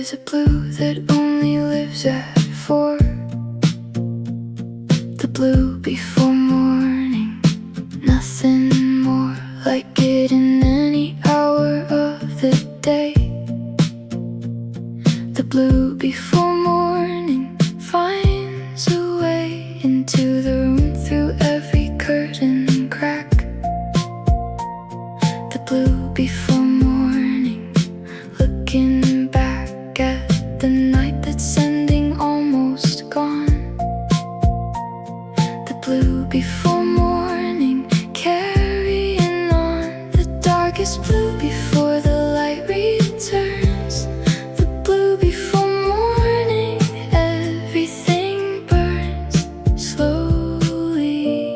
is a blue that only lives at 4. The blue before morning, nothing more like it in any hour of the day. The blue before morning finds a way into the room through every curtain crack. The blue before morning, looking back at the night that's ending, almost gone. The blue before morning, carrying on. The darkest blue before the light returns. The blue before morning, everything burns slowly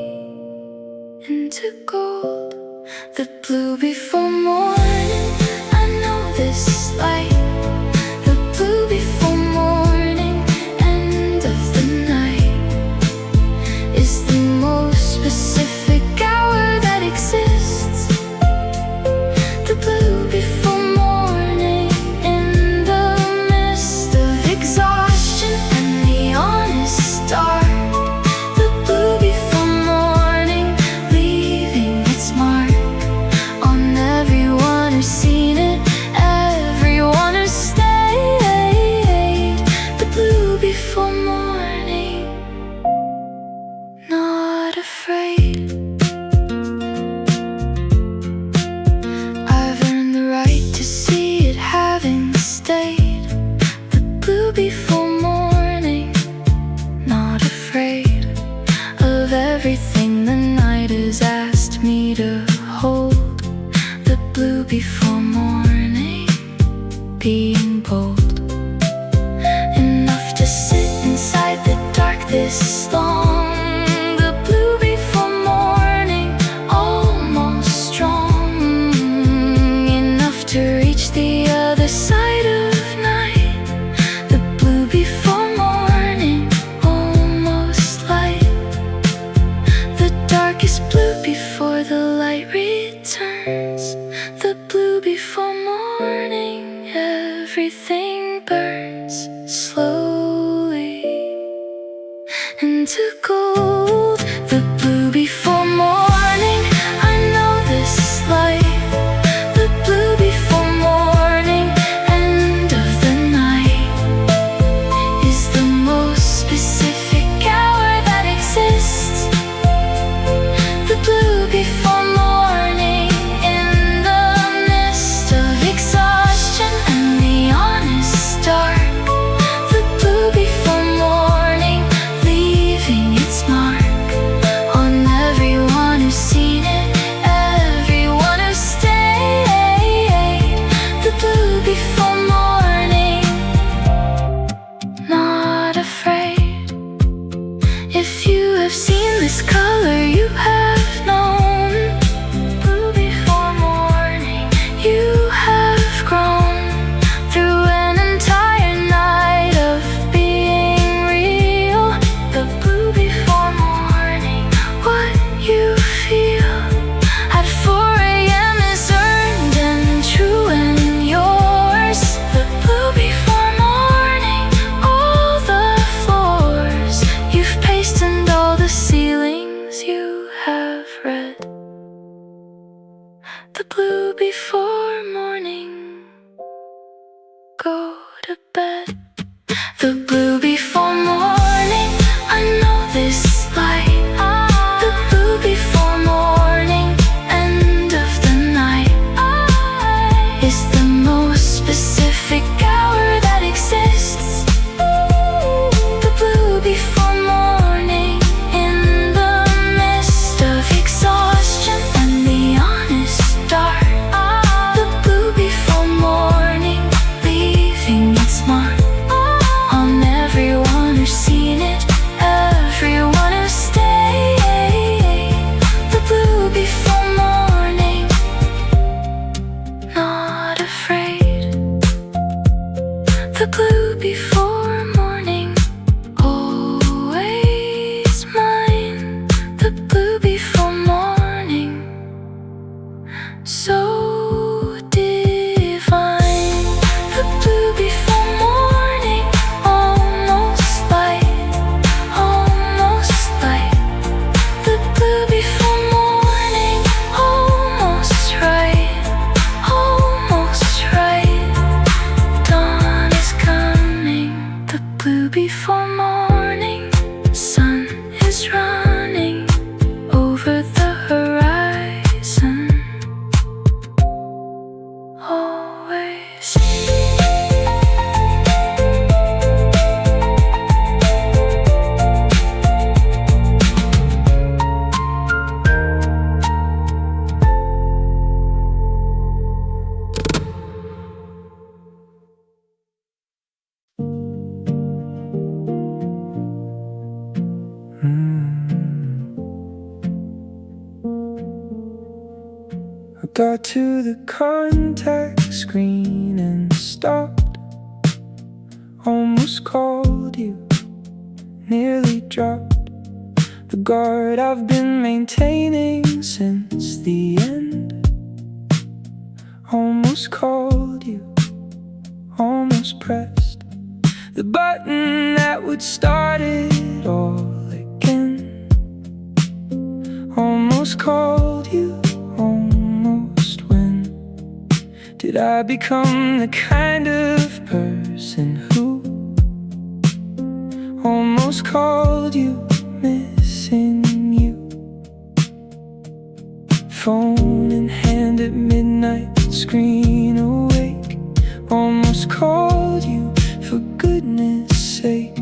into gold. The blue before morning, I know this light. The blue before morning, end of the night, is the most specific hour that exists. The blue before morning, in the midst of exhaustion and the honest dark. The blue before morning, leaving its mark on everyone who's seen it, everyone who's stayed. The blue before morning, not afraid. I've earned the right to see it, having stayed. The blue before morning, not afraid of everything the night has asked me to hold. The blue before morning, being bold enough to sit inside the dark this long. The blue before morning, almost strong enough to reach the other side of night. The blue before morning, almost light. The darkest blue before the light returns. The blue before morning, everything burns slowly into gold. The blue before morning, I know this light. The blue before morning, end of the night, is the most specific hour that exists. The blue before morning, in the midst of exhaustion and the honest dark. The blue before morning, leaving its mark on everyone who's seen it, everyone who's stayed. The blue before morning, not afraid. If you have seen this color, you have known. Blue before morning, you have grown through an entire night of being real. The blue before morning, what you feel at 4 a.m. is earned and true and yours. The blue before morning, all the floors you've paced and all the ceilings you have read. The blue before morning, go to bed. The blue before morning, I know this light. The blue before morning, end of the night, is the most specific hour that exists. The blue before morning, in the midst of exhaustion and the honest dark. The blue before morning, leaving its mark on every before morning, the sun is running over the horizon. Always. I got to the contact screen and stopped. Almost called you, nearly dropped the guard I've been maintaining since the end. Almost called you, almost pressed the button that would start it all again. Almost called you, almost. When did I become the kind of person who almost called you, missing you? Phone in hand at midnight, screen awake. Almost called you, for goodness sake,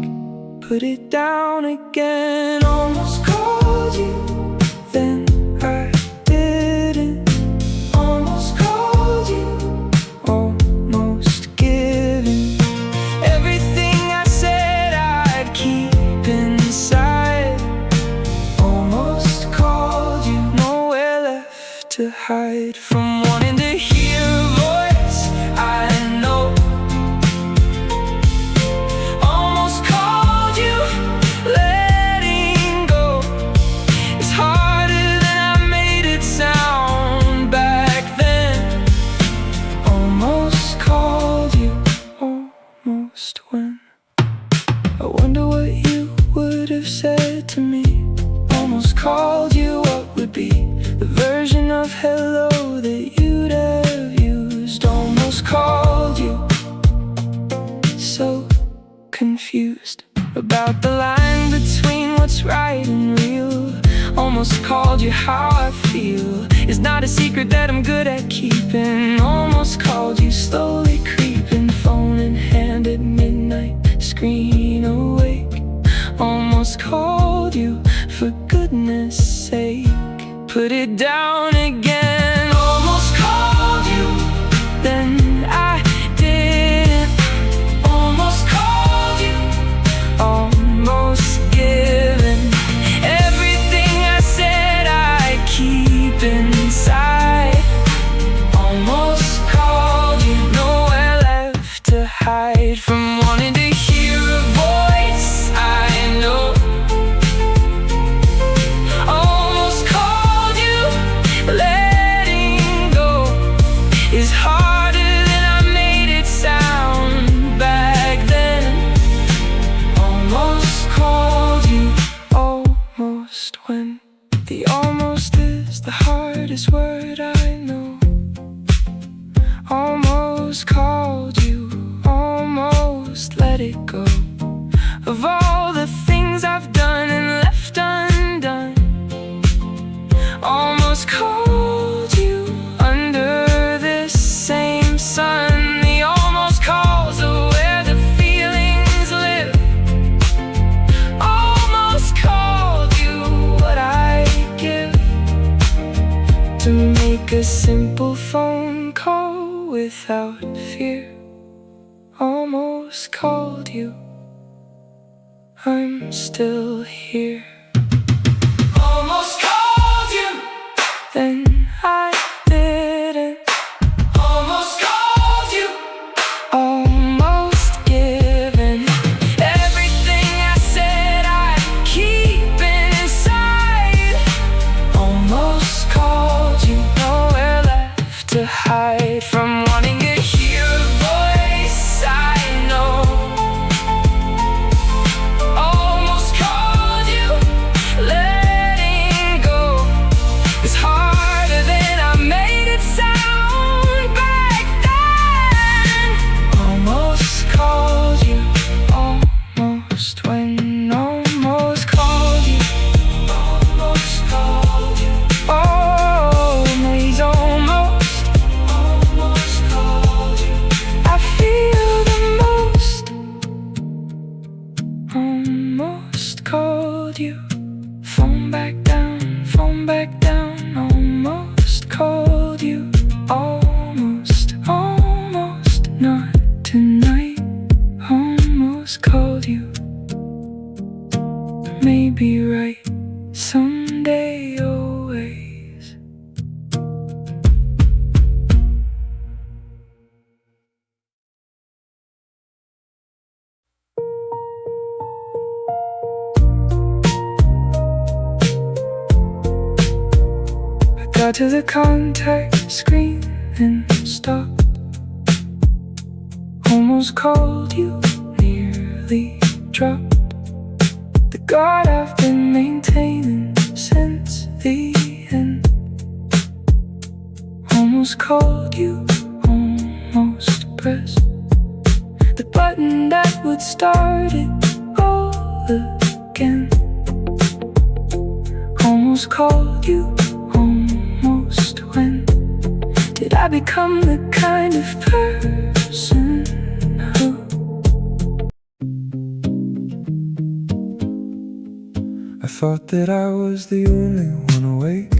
put it down again. Almost called you, then I didn't. Almost called you, almost given everything I said I'd keep inside. Almost called you, nowhere left to hide from wanting to hear a voice I know. Almost called you, letting go is harder than I made it sound back then. Almost called you, almost. When I wonder what you would have said to me. Almost called you, what would be the version of hello that you'd have used? Almost called you, so confused about the line between what's right and real. Almost called you, how I feel is not a secret that I'm good at keeping. Almost called you, slowly creeping, phone in hand at midnight, screen awake. Almost called you, for goodness sake, put it down again. Almost called you, then I didn't. Almost called you, almost given everything I said I keep inside. Almost called you, nowhere left to hide from wanting to hear a voice I know. Almost called you, letting go is harder than I made it sound back then. Almost called you, almost. When the almost is the hardest word I know. Almost called you, almost let it go of all the things I've done and left undone. Almost called you under this same sun. The almost calls are where the feelings live. Almost called you, what I give to make a simple phone call without fear. Almost called you, I'm still here. Almost called you, then I didn't. Almost called you, almost given everything I said I'd keep inside. Almost called you, nowhere left to hide from wanting to hear a voice I know. Almost called you, letting go is hard almost, when almost called you. Almost called you. Oh, no, he's almost called you. I feel the most. Almost called you. Phone back down, phone back down. Almost called you. Almost, almost, not tonight. Almost called you. But maybe right someday, always. I got to the contact screen and stopped. Almost called you, nearly dropped the guard I've been maintaining since the end. Almost called you, almost pressed the button that would start it all again. Almost called you, almost, when did I become the kind of person who I thought that I was the only one awake?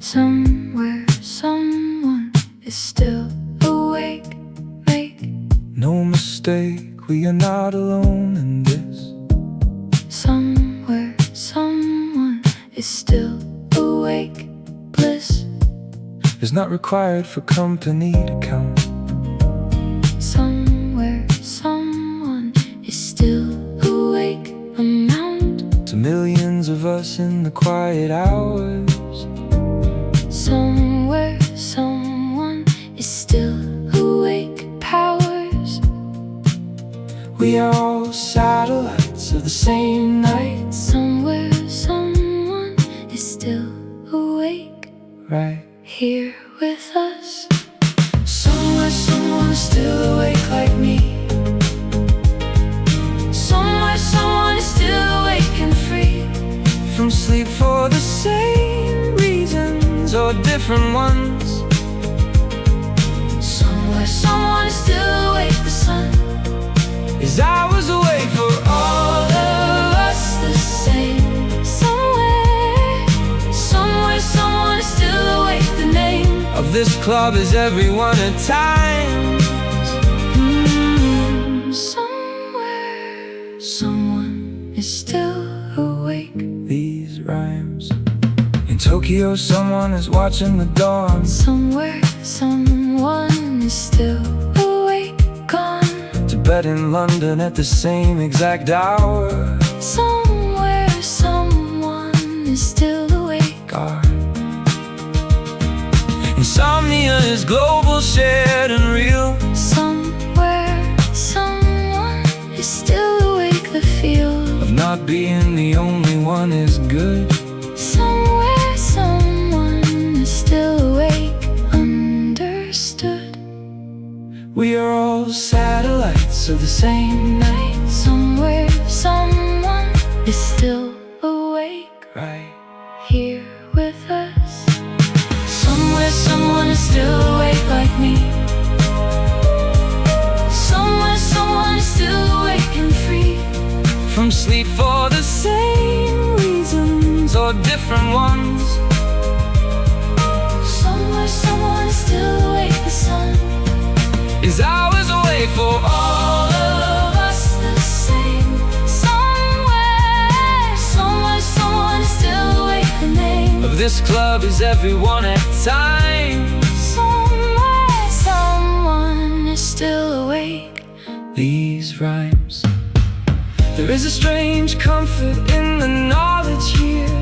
Somewhere, someone is still awake. Make No mistake, we are not alone in this. somewhere, someone is still awake. Bliss. Is not required for company to count. Somewhere, someone is still awake. Amount. To millions of us in the quiet hours. Somewhere, someone is still awake. Powers. We are all satellites of the same night. Somewhere, someone is still awake. Right Here with us. somewhere, someone is still awake like me. Somewhere, someone is still awake and free. From sleep for the same reasons or different ones. Somewhere, someone is still awake. The sun Is hours away for all of us the same. Somewhere, somewhere, someone is still awake. The name of this club is everyone at times. somewhere, someone is still awake. These rhymes. In Tokyo, someone is watching the dawn. Somewhere, someone is still awake. Gone. To bed in London at the same exact hour. Somewhere, someone is still awake. Guard. Insomnia is global, shared and real. Somewhere, someone is still awake. The feel Of not being the only one is good. somewhere, someone is still awake. Understood. We are all satellites of the same night. Somewhere, someone is still awake. Right Here with us. Somewhere, someone is still awake like me. Somewhere, someone is still awake and free. from sleep for the same reasons or different ones. Somewhere, someone is still awake. The sun Is hours away for all of us. the same. Somewhere, somewhere, someone is still awake. The name Of this club is everyone at times. somewhere, someone is still awake. These rhymes. There is a strange comfort in the knowledge here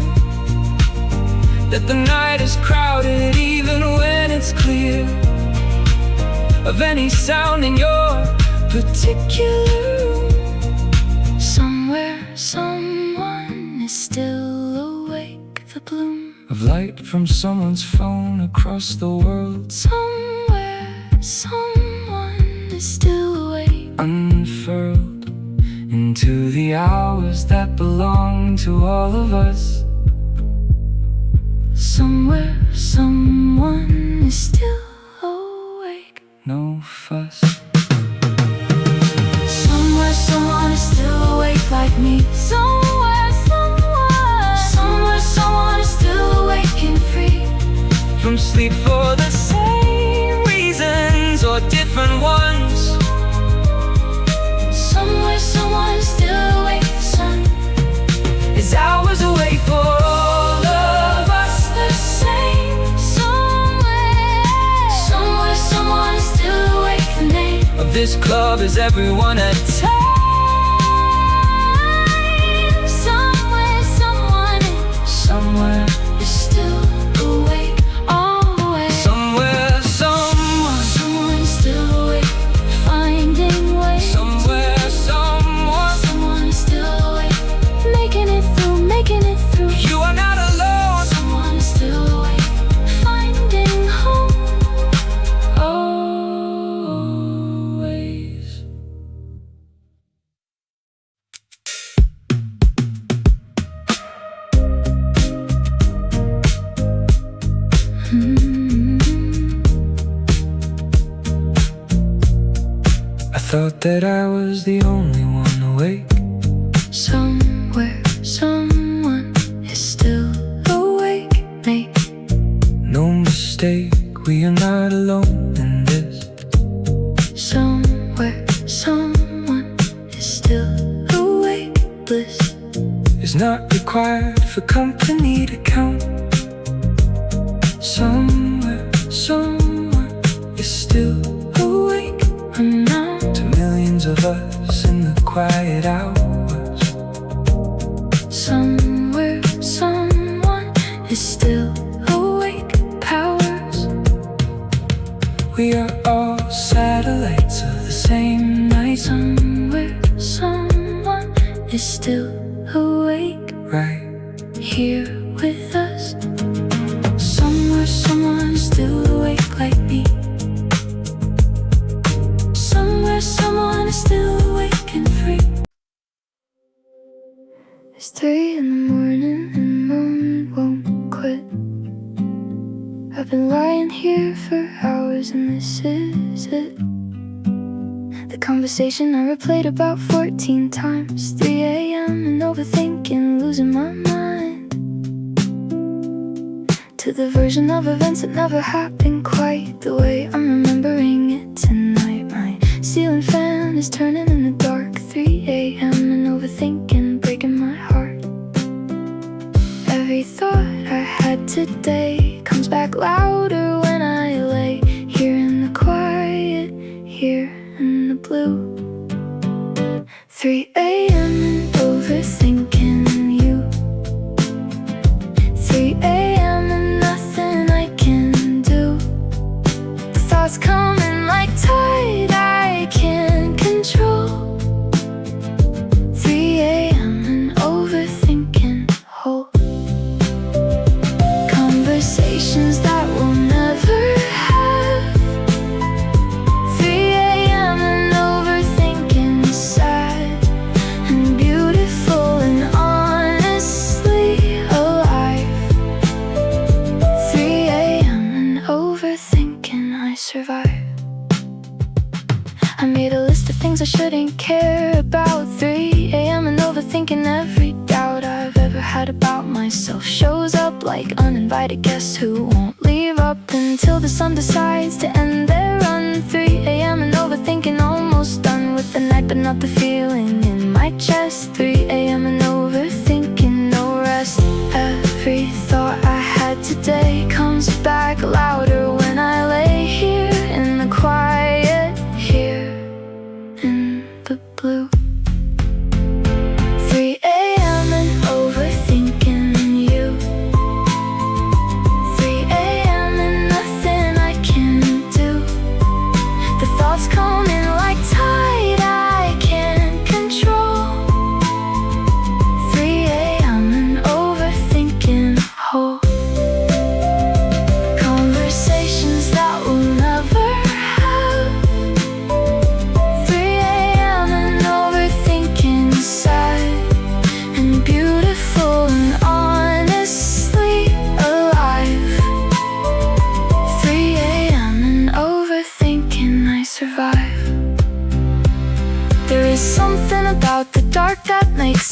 that the night is crowded even when it's clear. Of any sound in your particular room. Somewhere, someone is still awake. The bloom Of light from someone's phone across the world. somewhere, someone is still awake. Unfurled into the hours that belong to all of us. Somewhere someone is still awake. No fuss. Somewhere someone is still awake like me. Somewhere someone is still awake and free from sleep for the same reasons or different ones. Somewhere someone is still awake. The sun is hours away for all of us. the same. Somewhere someone is still awake. The name of this club is everyone at time. Somewhere is still awake. Always. Somewhere someone is still awake, finding ways. Somewhere someone is still awake, making it through. You are not alone. Someone is still awake, finding home. Always. I thought that I was the only one awake. Somewhere someone is still awake. Make no mistake, we are not alone in this. somewhere someone is still awake. Bliss Is not required for company to count. Somewhere someone is still awake. amount. To millions of us in the quiet hours. Somewhere someone is still awake. Powers We are all satellites of the same night. somewhere someone is still awake. Right Here with us. Somewhere someone is still awake like me. Somewhere someone is still awake and free. It's 3 in the morning and moon won't quit. I've been lying here for hours and this is it. The conversation I replayed about 14 times. 3 a.m. and overthinking, losing my mind to the version of events that never happened quite the way I'm remembering it tonight. My ceiling fan is turning in the dark. 3 a.m. and overthinking, breaking my heart. Every thought I had today comes back louder when I lay here in the quiet, here in the blue. 3 a.m. and overthinking you. 3 a.m. and nothing I can do. The thoughts coming like tide I can't control. 3 a.m. and overthinking whole conversations that we'll never have. 3 a.m. and overthinking sad and beautiful and honestly alive. 3 a.m. and overthinking I survive. I made a list of things I shouldn't care about. 3 a.m. and overthinking every doubt I've ever had about myself shows up like uninvited guests who won't leave up until the sun decides to end their run. 3 a.m. and overthinking, almost done with the night but not the feeling in my chest. 3 a.m. and overthinking, no rest. Every thought I had today comes back louder when I lay here in the quiet, here in the blue. 3 a.m. and overthinking you. 3 a.m. and nothing I can do. The thoughts coming like tide I can't control.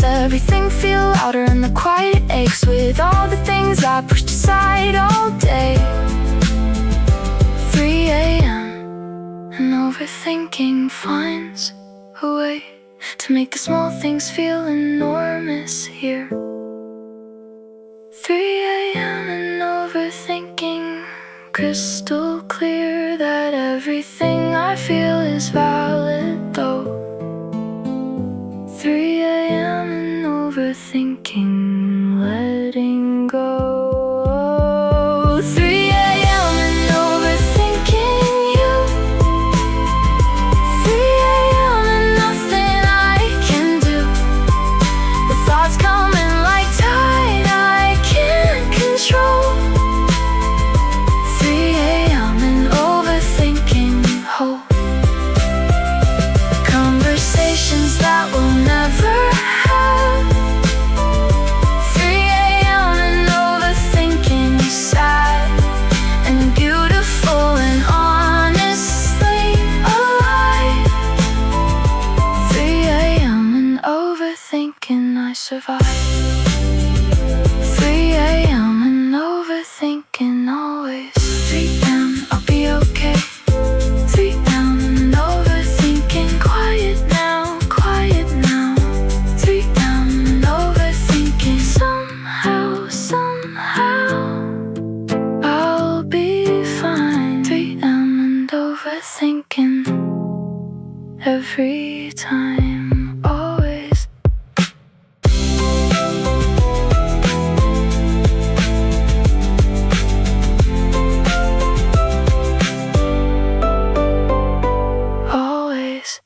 makes everything feel louder, and the quiet aches with all the things I pushed aside all day. 3 a.m. and overthinking finds a way to make the small things feel enormous here. 3 a.m. and overthinking, crystal clear that everything I feel is valid though. 3 a.m. and overthinking, letting go. 3 a.m. and overthinking you. 3 a.m. and nothing I can do. The thoughts coming like tide I can't control. 3 a.m. and overthinking hope. Conversations that we'll never have. 3 a.m. and overthinking sad and beautiful and honestly alive. 3 a.m. and overthinking I survive. 3 a.m. and overthinking always. 3 a.m. I'll be okay. 3 a.m. and overthinking quiet now, quiet now. 3 a.m. and overthinking somehow, somehow I'll be fine. 3 a.m. and overthinking every time, always. Always.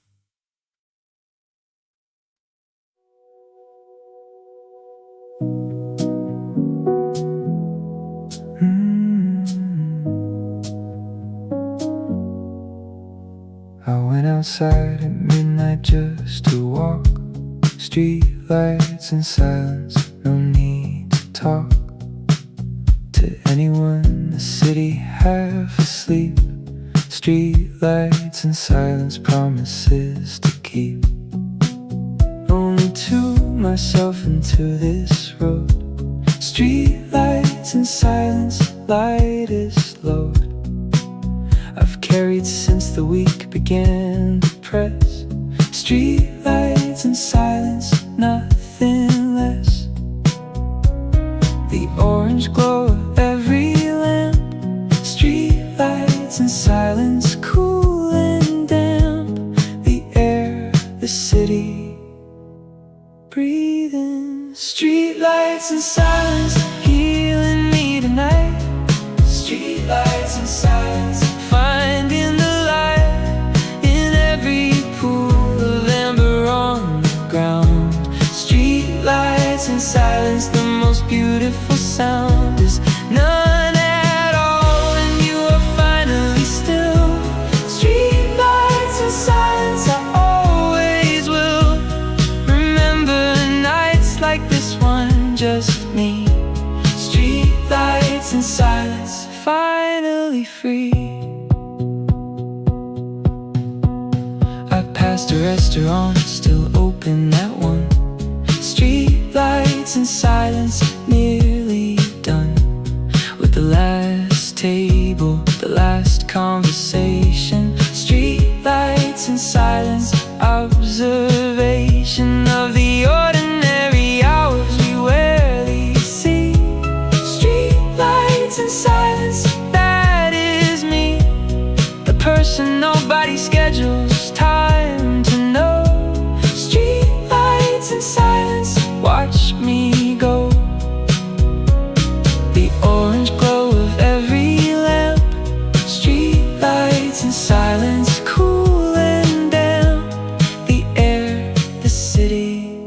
I went outside at midnight just to walk. Street lights and silence, no need to talk to anyone. The city half asleep. Street lights and silence, promises to keep. Only to myself and to this road. Street lights and silence, lightest load I've carried since the week began to press. Street lights and silence, nothing less. The orange glow of every lamp. Street lights and silence, cool and damp. The air, the city, breathing. Street lights and silence, healing me tonight. Street lights and silence, finding the light in every pool of amber on the ground. Street lights and silence, the most beautiful sound is none at all when you are finally still. Street lights and silence, I always will remember nights like this one, just me. Street lights and silence, finally free. I passed a restaurant, still open at 1. Street lights and silence, nearly done with the last table, the last conversation. Street lights and silence, observation of the ordinary hours we rarely see. Street lights and silence, that is me. The person nobody schedules time to know. Street lights and silence, watch me go. The orange glow of every lamp. Street lights and silence, cool and damp. The air, the city,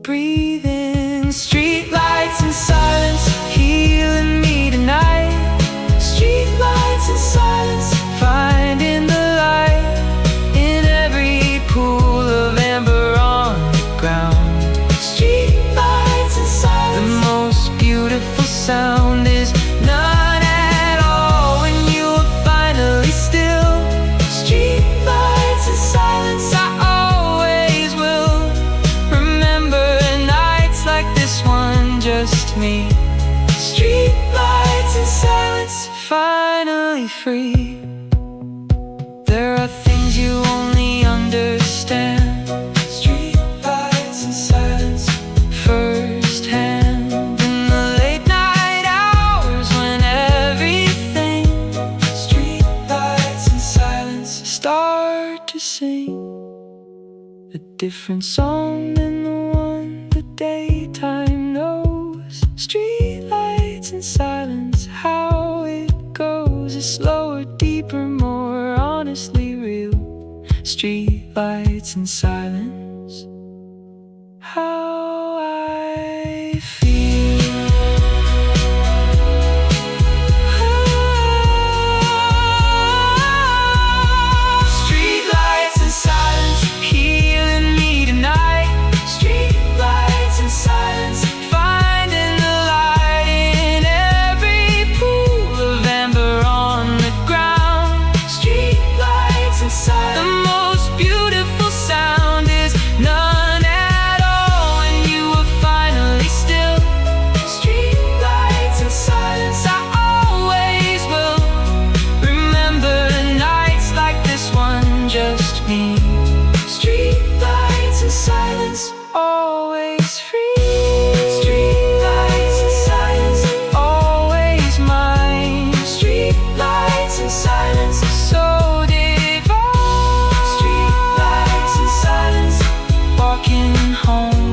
breathing. Street lights and silence, healing me tonight. Street lights and silence, finding the light in every pool of amber on the ground. Street lights and silence, the most beautiful sound is none at all when you are finally still. Street lights and silence, I always will remember just me. Street lights and silence, finally free. There are things you only understand. Street lights and silence, firsthand. In the late night hours when everything, street lights and silence, start to sing a different song than the one the daytime knows. Street lights and silence, how it goes is slower, deeper, more honestly real. Street lights and silence, how I feel. Street lights and silence, healing me tonight. Street lights and silence, finding the light in every pool of amber on the ground. Street lights and silence, the most beautiful sound is none at all when you are finally still. Street lights and silence, I always will remember nights like this one, just me. Street lights and silence, always free. Street lights and silence, always mine. Street lights and silence, so divine. Street lights and silence, walking home,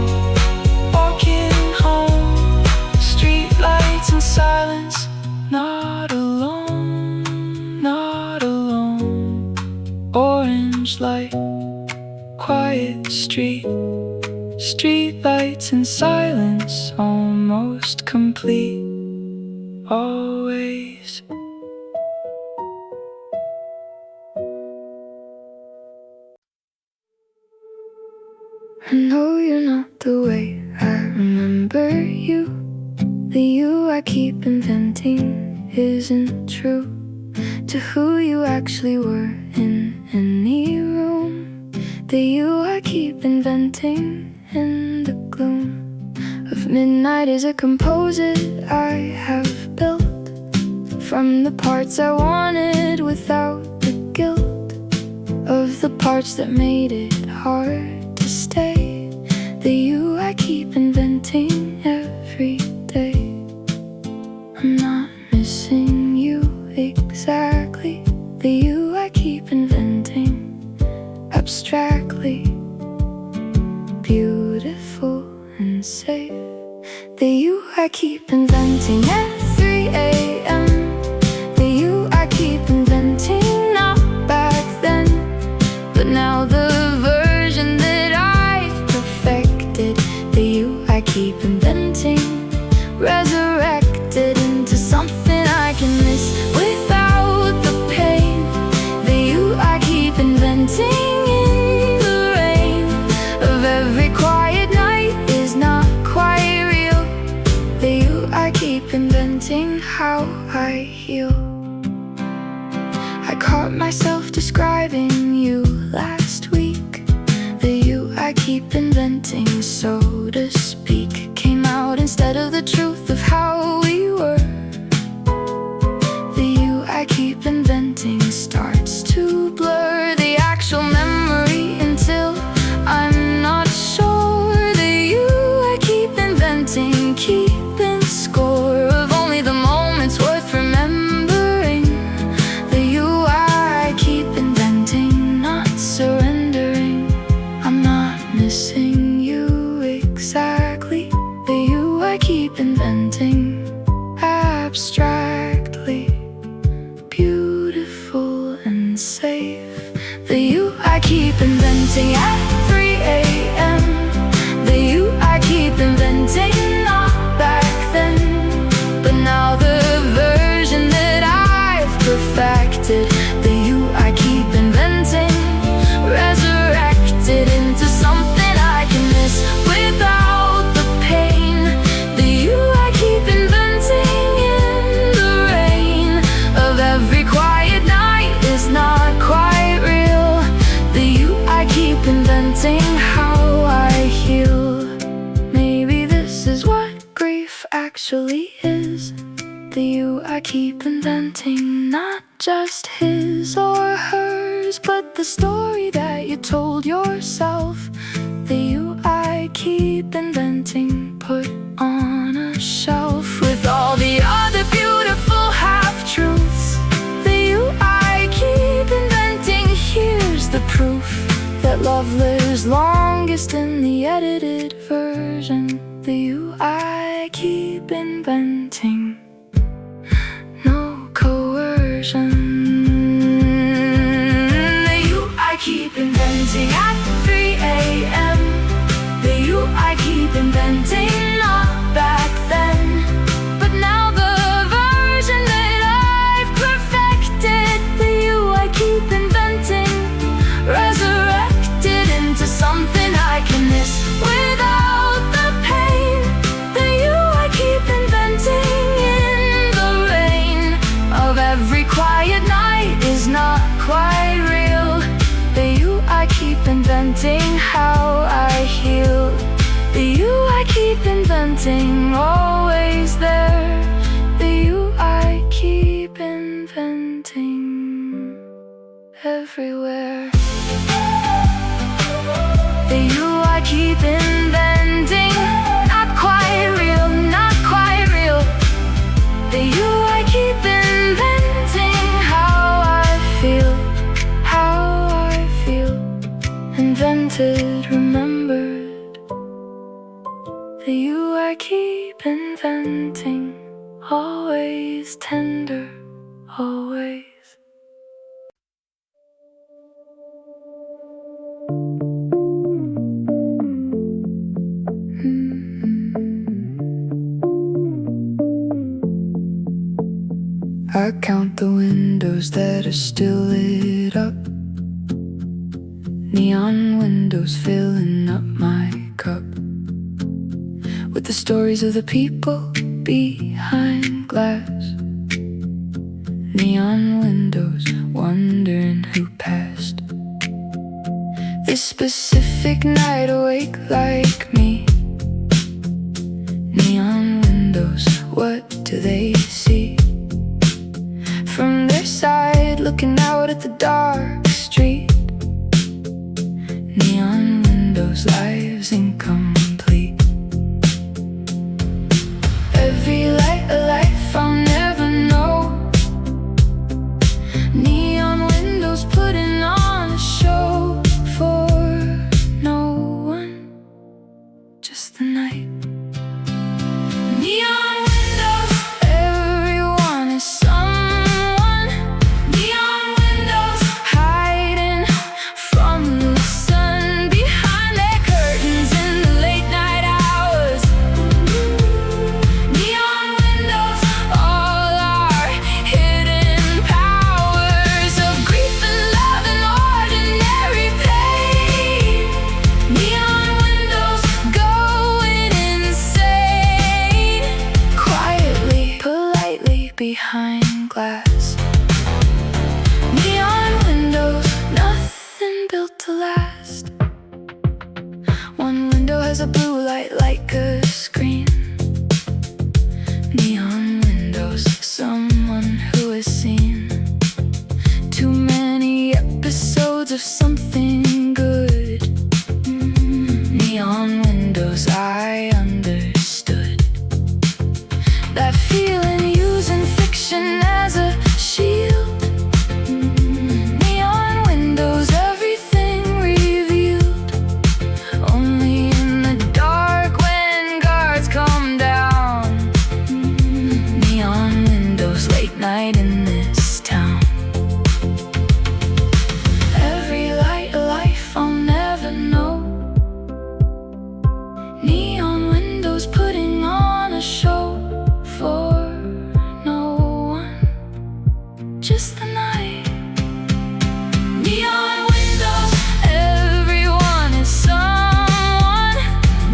walking home. Street lights and silence, not alone, not alone. Orange light, quiet street. Street lights and silence, almost complete, always. I know you're not the way I remember you. The you I keep inventing isn't true to who you actually were in any room. The you I keep inventing in the gloom of midnight is a composite I have built from the parts I wanted without the guilt of the parts that made it hard to stay. The you I keep inventing every day. I'm not missing you exactly. The you I keep inventing abstractly, beautiful and safe. The you I keep inventing at 3 a.m. The you I keep inventing, not back then, but now the version that I've perfected. The you I keep inventing, resurrected into something I can miss without the pain. The you I keep inventing in the rain of every quiet night is not quite real. The you I keep inventing, how I heal. I caught myself describing you last week. The you I keep inventing, so to speak, came out instead of the truth of how we were. The you I keep inventing starts to blur the actual memory until I'm not sure. The you I keep inventing, keeping score of only the moments worth remembering. The you I keep inventing, not surrendering. I'm not missing you exactly. The you I keep inventing abstractly, beautiful and safe. The you I keep inventing at 3 a.m. The you I keep inventing, not back then, but now the version that I've perfected. The you I keep inventing, resurrected into something I can miss without the pain. The you I keep inventing in the rain of every quiet night is not quite real. The you I keep inventing actually is. The you I keep inventing, not just his or hers, but the story that you told yourself. The you I keep inventing, put on a shelf with all the other beautiful half-truths. The you I keep inventing, here's the proof that love lives longest in the edited version. The you I keep inventing, no coercion. The you I keep inventing at 3 a.m. The you I keep inventing, not back then, but now the version that I've perfected. The you I keep inventing, resurrected into something I can miss without the pain. The you I keep inventing in the rain of every quiet night is not quite real. The you I keep inventing, how I heal. The you I keep inventing, always there. The you I keep inventing, everywhere. The you I keep inventing, not quite real, not quite real. The you I keep inventing, how I feel, how I feel. Invented, remembered. The you I keep inventing, always tender, always. I count the windows that are still lit up, neon windows filling up my cup with the stories of the people behind glass. Neon windows wondering who passed this specific night awake like me. Neon windows, what do they see? From their side, looking out at the dark street. Neon windows, lives incomplete. Every light a life I'll never know. Neon windows putting on a show for no one, just the night. Neon windows, everyone is someone. Neon windows, hiding from the sun behind their curtains in the late night hours. Neon windows, all our hidden powers of grief and love and ordinary pain. Neon windows going insane, quietly, politely behind glass. Neon windows, nothing built to last. One window has a blue light like a screen. Neon windows, someone who has seen too many episodes of something good. Neon windows, I understood that feeling, using fiction as a shield. Neon windows, everything revealed, only in the dark when guards come down. Neon windows, late night in this town. Every light a life I'll never know. Neon windows putting on a show for no one, just the night. Neon windows, everyone is someone.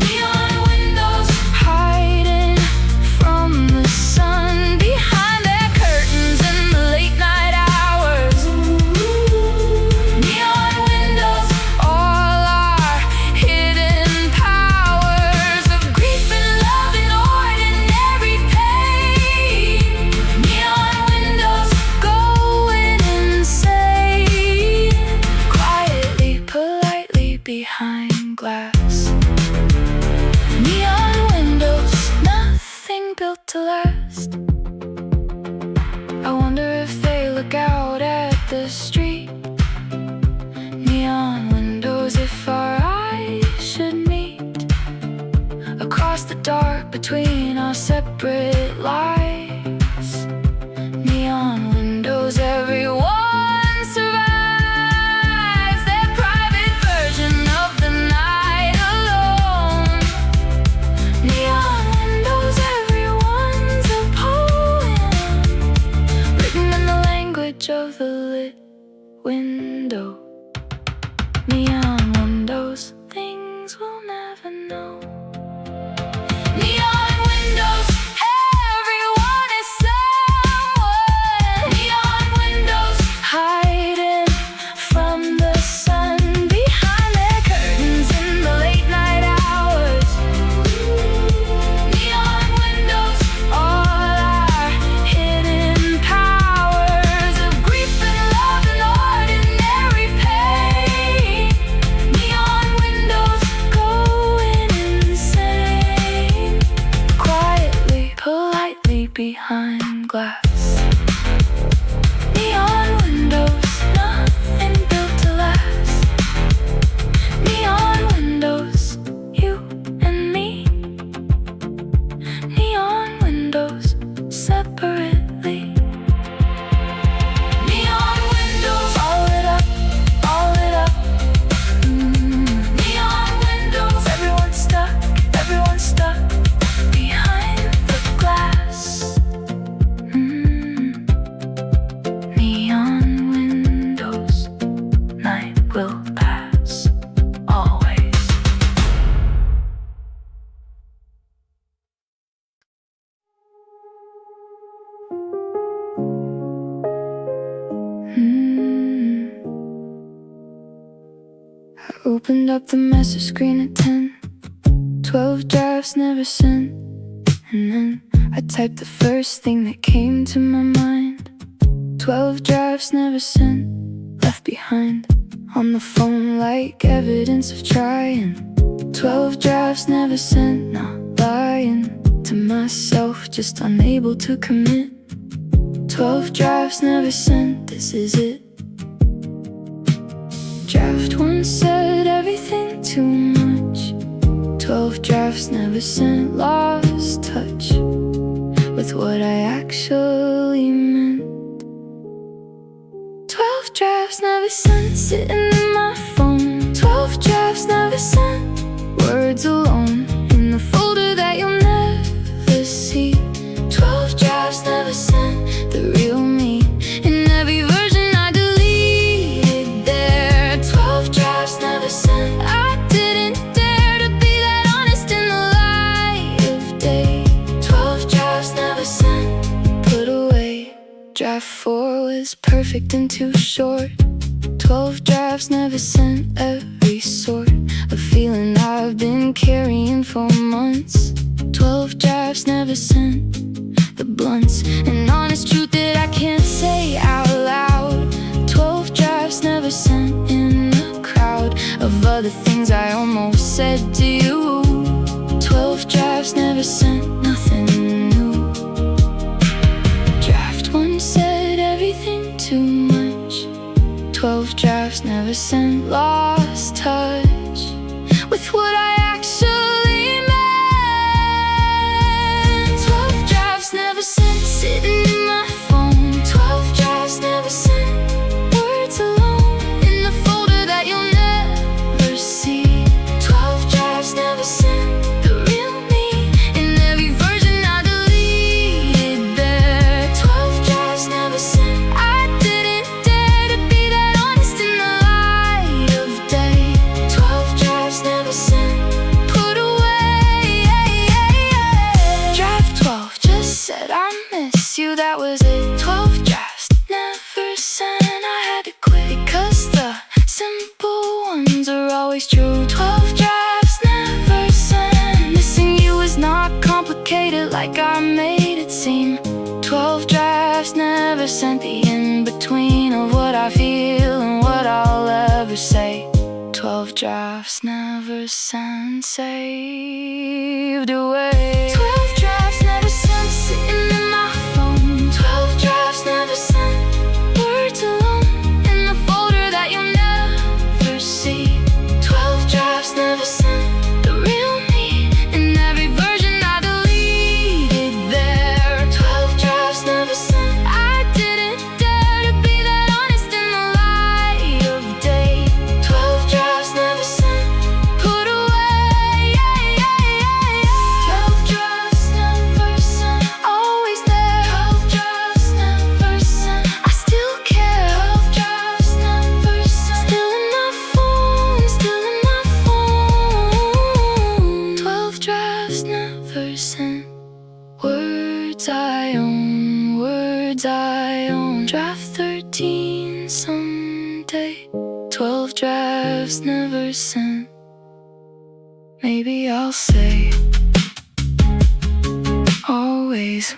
Neon windows, hiding from the sun behind their curtains in the late night hours. Neon windows, all our hidden powers of grief and love and ordinary to last. I wonder if they look out at the street. Neon windows, if our eyes should meet across the dark between our separate lives. Neon windows, everyone survives their private version of the night alone. Neon windows, everyone's a poem written in the language of the lit window. Neon windows, things we'll never know. Neon windows, everyone is someone. Neon windows, hiding from the sun behind their curtains in the late night hours. Neon windows, all our hidden powers of grief and love and ordinary pain. Neon windows going insane, quietly, politely behind glass. Neon windows, nothing built to last. Neon windows, you and me. Neon windows, separately. Neon windows, all lit up, all lit up. Neon windows, everyone's stuck behind the glass. Neon windows, night will pass, always. I opened up the message screen at 10. 12 drafts never sent. And then I typed the first thing that came to my mind. 12 drafts never sent, left behind on the phone like evidence of trying. 12 drafts never sent, not lying to myself, just unable to commit. 12 drafts never sent, this is it. Draft 1 said everything too much. 12 drafts never sent, lost touch with what I actually meant. 12 drafts never sent, sitting in my phone. 12 drafts never sent, words alone in the folder that you'll never see. 12 drafts never sent, the real me in every version I deleted there. 12 drafts never sent, I didn't dare to be that honest in the light of day. 12 drafts never sent, put away. Draft 4 was perfect and too short. 12 drafts never sent, every sort of feeling I've been carrying for months. 12 drafts never sent, the blunts and honest truth that I can't say out loud. 12 drafts never sent, in the crowd of other things I almost said to you. 12 drafts never sent, nothing new. Draft 1 said everything too much. 12 drafts never sent, lost touch with what I actually meant. 12 drafts never sent, sitting in my phone. 12 drafts never sent, words alone in the folder that you'll never see. 12 drafts never sent, the real me in every version I deleted there. 12 drafts never sent, I didn't dare to be that honest in the light of day. 12 drafts never sent, put away. Draft 12 just said I miss you, that was it. 12 drafts never sent, I had to quit because the simple ones are always true. 12 drafts never sent, missing you is not complicated like I made it seem. 12 drafts never sent, the in-between of what I feel and what I'll ever say. 12 drafts never sent, saved away. 12 drafts never sent, never sent. Words I own. Draft 13 someday. 12 drafts never sent. Maybe I'll say always.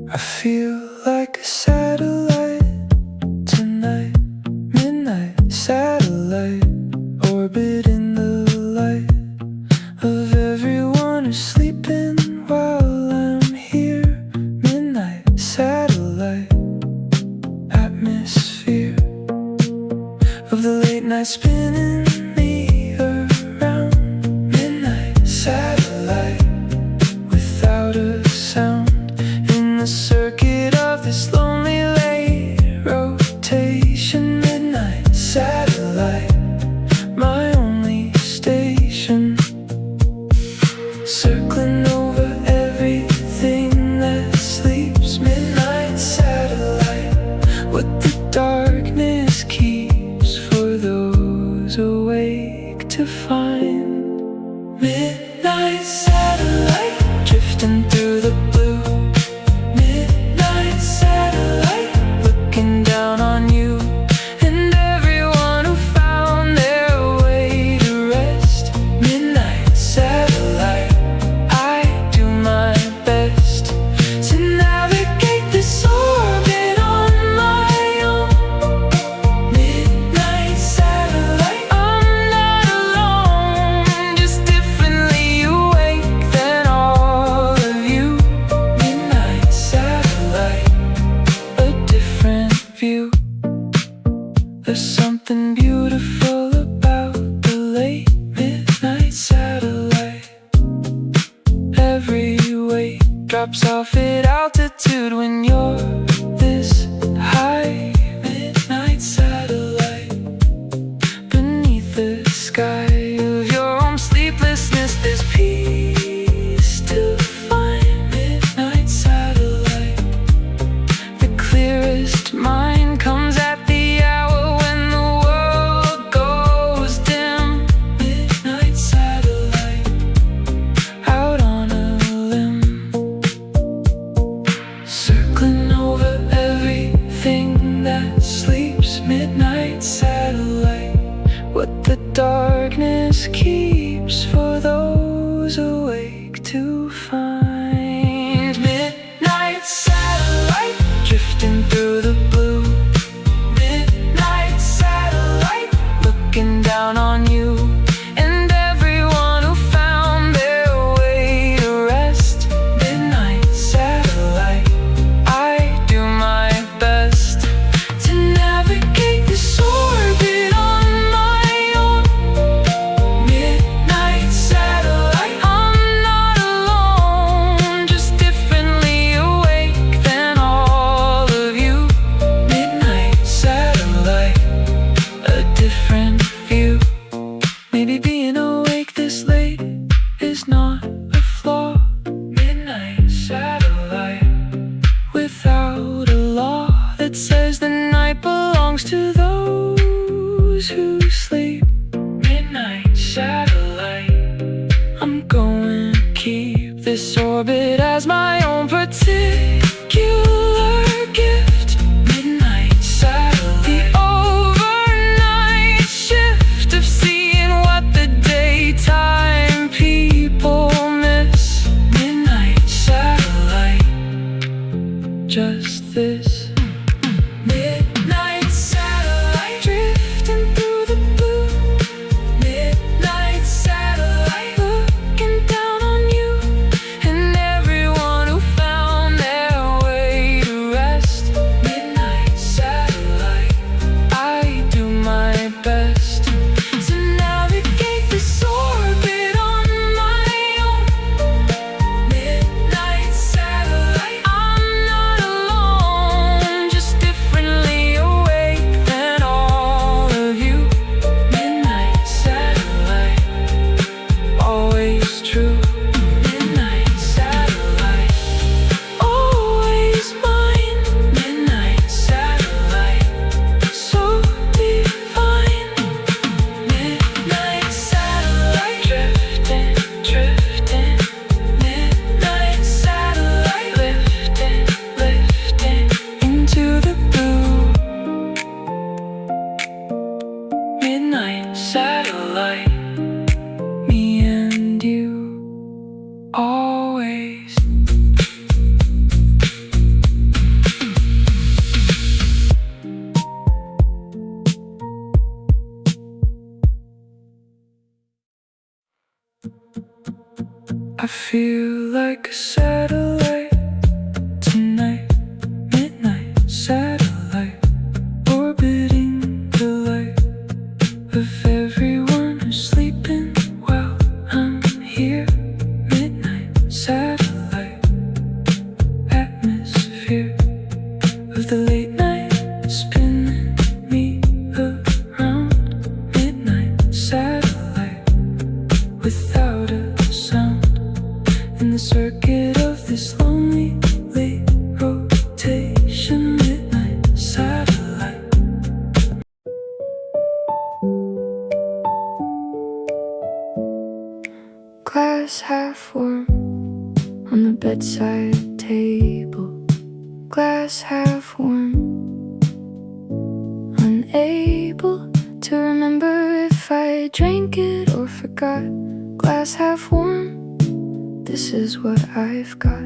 I feel like a satellite tonight, midnight satellite, orbiting the light of everyone who's sleeping while I'm here. Midnight satellite, atmosphere of the late night spinning me around. Midnight satellite, without a sound, in the circuit of this lonely late rotation. Midnight satellite, my only station, circling over everything that sleeps. Midnight satellite, what the darkness keeps for those awake to find. Midnight satellite, drifting through the blue. Midnight satellite, looking down on you and everyone who found their way to rest. Midnight satellite, I do my best to navigate this orbit on my own. Midnight satellite, I'm not alone, just differently awake than all of you. Midnight satellite, a different view. There's something beautiful about the late midnight satellite. Every weight drops off at altitude when you're this high. Midnight satellite, beneath the sky of your own sleeplessness, there's peace to find. Midnight satellite, the clearest mind comes at the hour when the world goes dim. Midnight satellite, out on a limb, circling over everything that sleeps. Midnight satellite, what the darkness keeps for those awake to find. Midnight satellite, drifting through the blue. Midnight satellite, looking down on you and everyone who found their way to rest. Midnight satellite, I do my best to navigate this orbit on my own. Midnight satellite, I'm not alone, just differently awake than all of you. Midnight satellite, a different view. Maybe being awake this late is not a flaw. Midnight satellite, without a law that says the night belongs to those who sleep. Midnight satellite, I'm going to keep this orbit as my own particular gift. Midnight satellite, the overnight shift of seeing what the daytime people miss. Midnight satellite, just this. Midnight satellite, drifting through the blue. Midnight satellite, looking down on you and everyone who found their way to rest. Midnight satellite, I do my best to navigate this orbit on my own. Midnight satellite, I'm not alone, just differently I feel like a satellite tonight, midnight satellite, orbiting the light of everyone who's sleeping while I'm here. Midnight satellite, atmosphere of the late night, spinning me around. Midnight satellite, without a sound, in the circuit of this lonely late rotation. Midnight satellite. Glass half warm on the bedside table. Glass half warm, unable to remember if I drank it or forgot. Glass half warm, this is what I've got.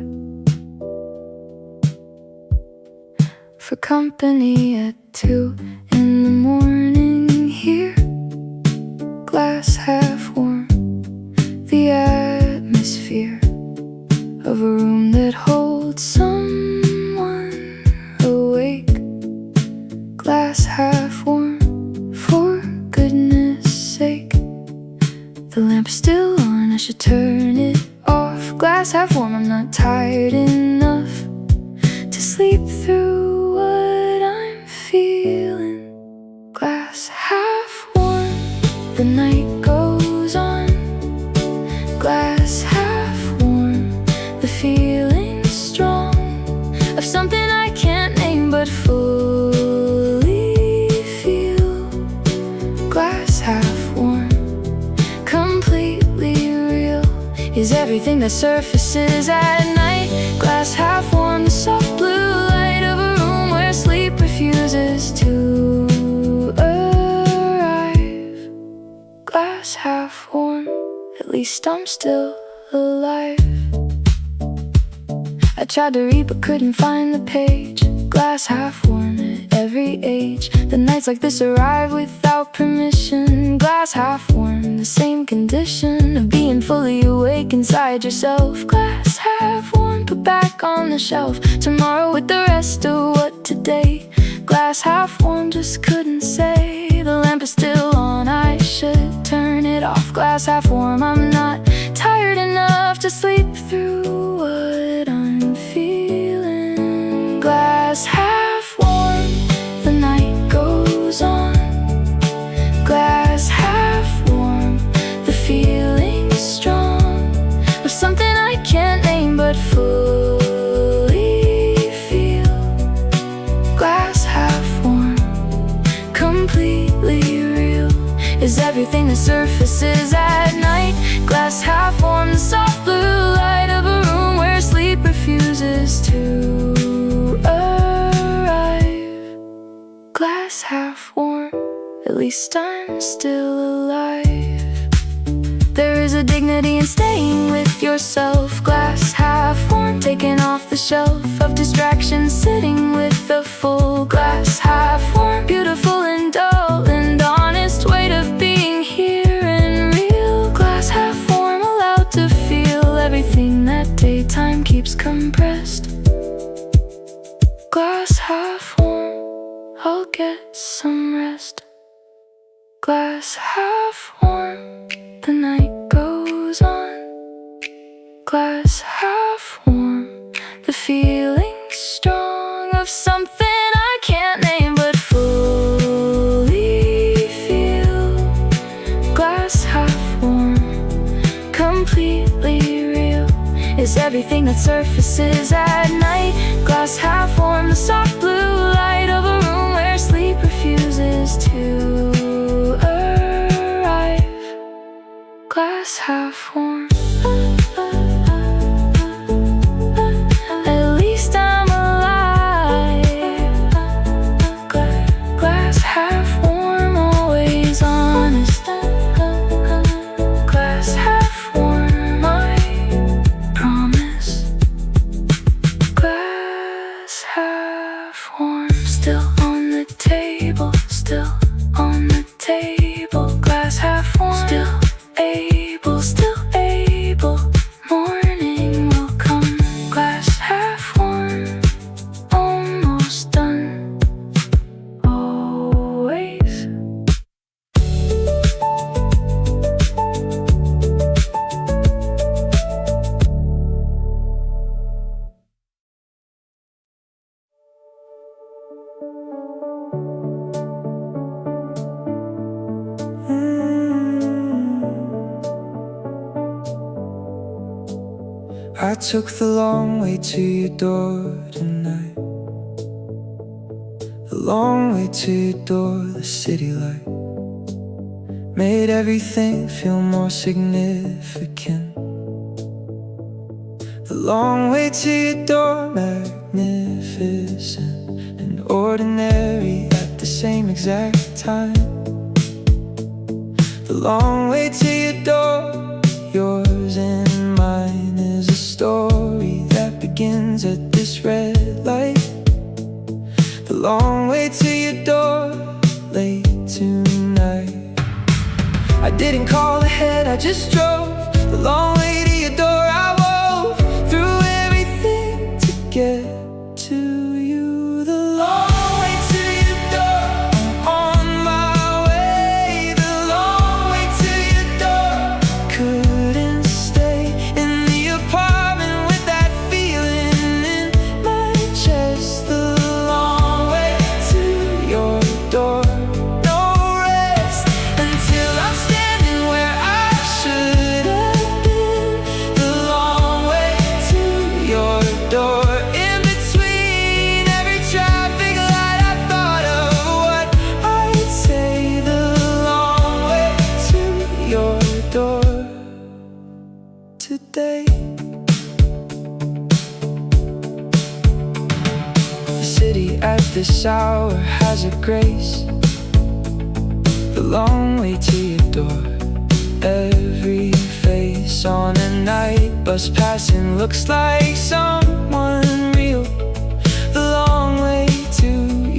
For company at 2 in the morning here. Glass half warm, the atmosphere of a room that holds someone awake. Glass half warm, for goodness sake. The lamp's still on, I should turn it off. Glass half warm, I'm not tired enough to sleep through what I'm feeling. Glass half warm, the night goes on. Glass half warm, the feeling's strong, of something I can't name but fully feel. Glass half warm, completely real, is everything that surfaces at night. Glass half warm, the soft blue light of a room where sleep refuses to arrive. Glass half warm, at least I'm still alive. I tried to read but couldn't find the page. Glass half warm at every age. The nights like this arrive without permission. Glass half warm, the same condition of being fully awake inside yourself. Glass half warm, put back on the shelf. Tomorrow with the rest of what today. Glass half warm, just couldn't say. The lamp is still on, I should turn it off. Glass half warm, I'm not tired enough to sleep through what I'm feeling. Glass half warm, the night goes on. Glass half warm, the feeling's strong, of something I can't name but fully feel. Glass half warm, completely real, is everything that surfaces at night. Glass half warm, the soft blue light of a room where sleep refuses to arrive. Glass half warm, at least I'm still alive. There is a dignity in staying with yourself. Glass half warm, taken off the shelf of distractions, sitting with the full glass half warm. Beautiful and dull and honest weight of being here and real. Glass half warm, allowed to feel everything that daytime keeps compressed. Glass half warm, I'll get some rest. Glass half warm, the night goes on. Glass half warm, the feeling's strong, of something I can't name but fully feel. Glass half warm, completely real, is everything that surfaces at night. Glass half warm, the soft blue light of a room where sleep refuses to arrive. Glass half warm, at least I'm alive. Glass half warm, always honest. Glass half warm, I promise. Glass half warm, still on the table, still on the table. Glass half warm, still able, more I took the long way to your door tonight, the long way to your door. The city light made everything feel more significant. The long way to your door, magnificent and ordinary at the same exact time. The long way to your door, yours and mine, is a story that begins at this red light. The long way to your door, late tonight. I didn't call ahead, I just drove the long way to your door. I wove through everything to get to you. The long way to your door, I'm on my way. The long way to your door, couldn't stay in the apartment with that feeling in my chest. The long way to your door, no rest until I'm standing where I should have been. The long way to your door, in between every traffic light, I thought of what I'd say. The long way to your door today. The city at this hour has a grace. The long way to your door, every face on a night bus passing looks like someone real. The long way to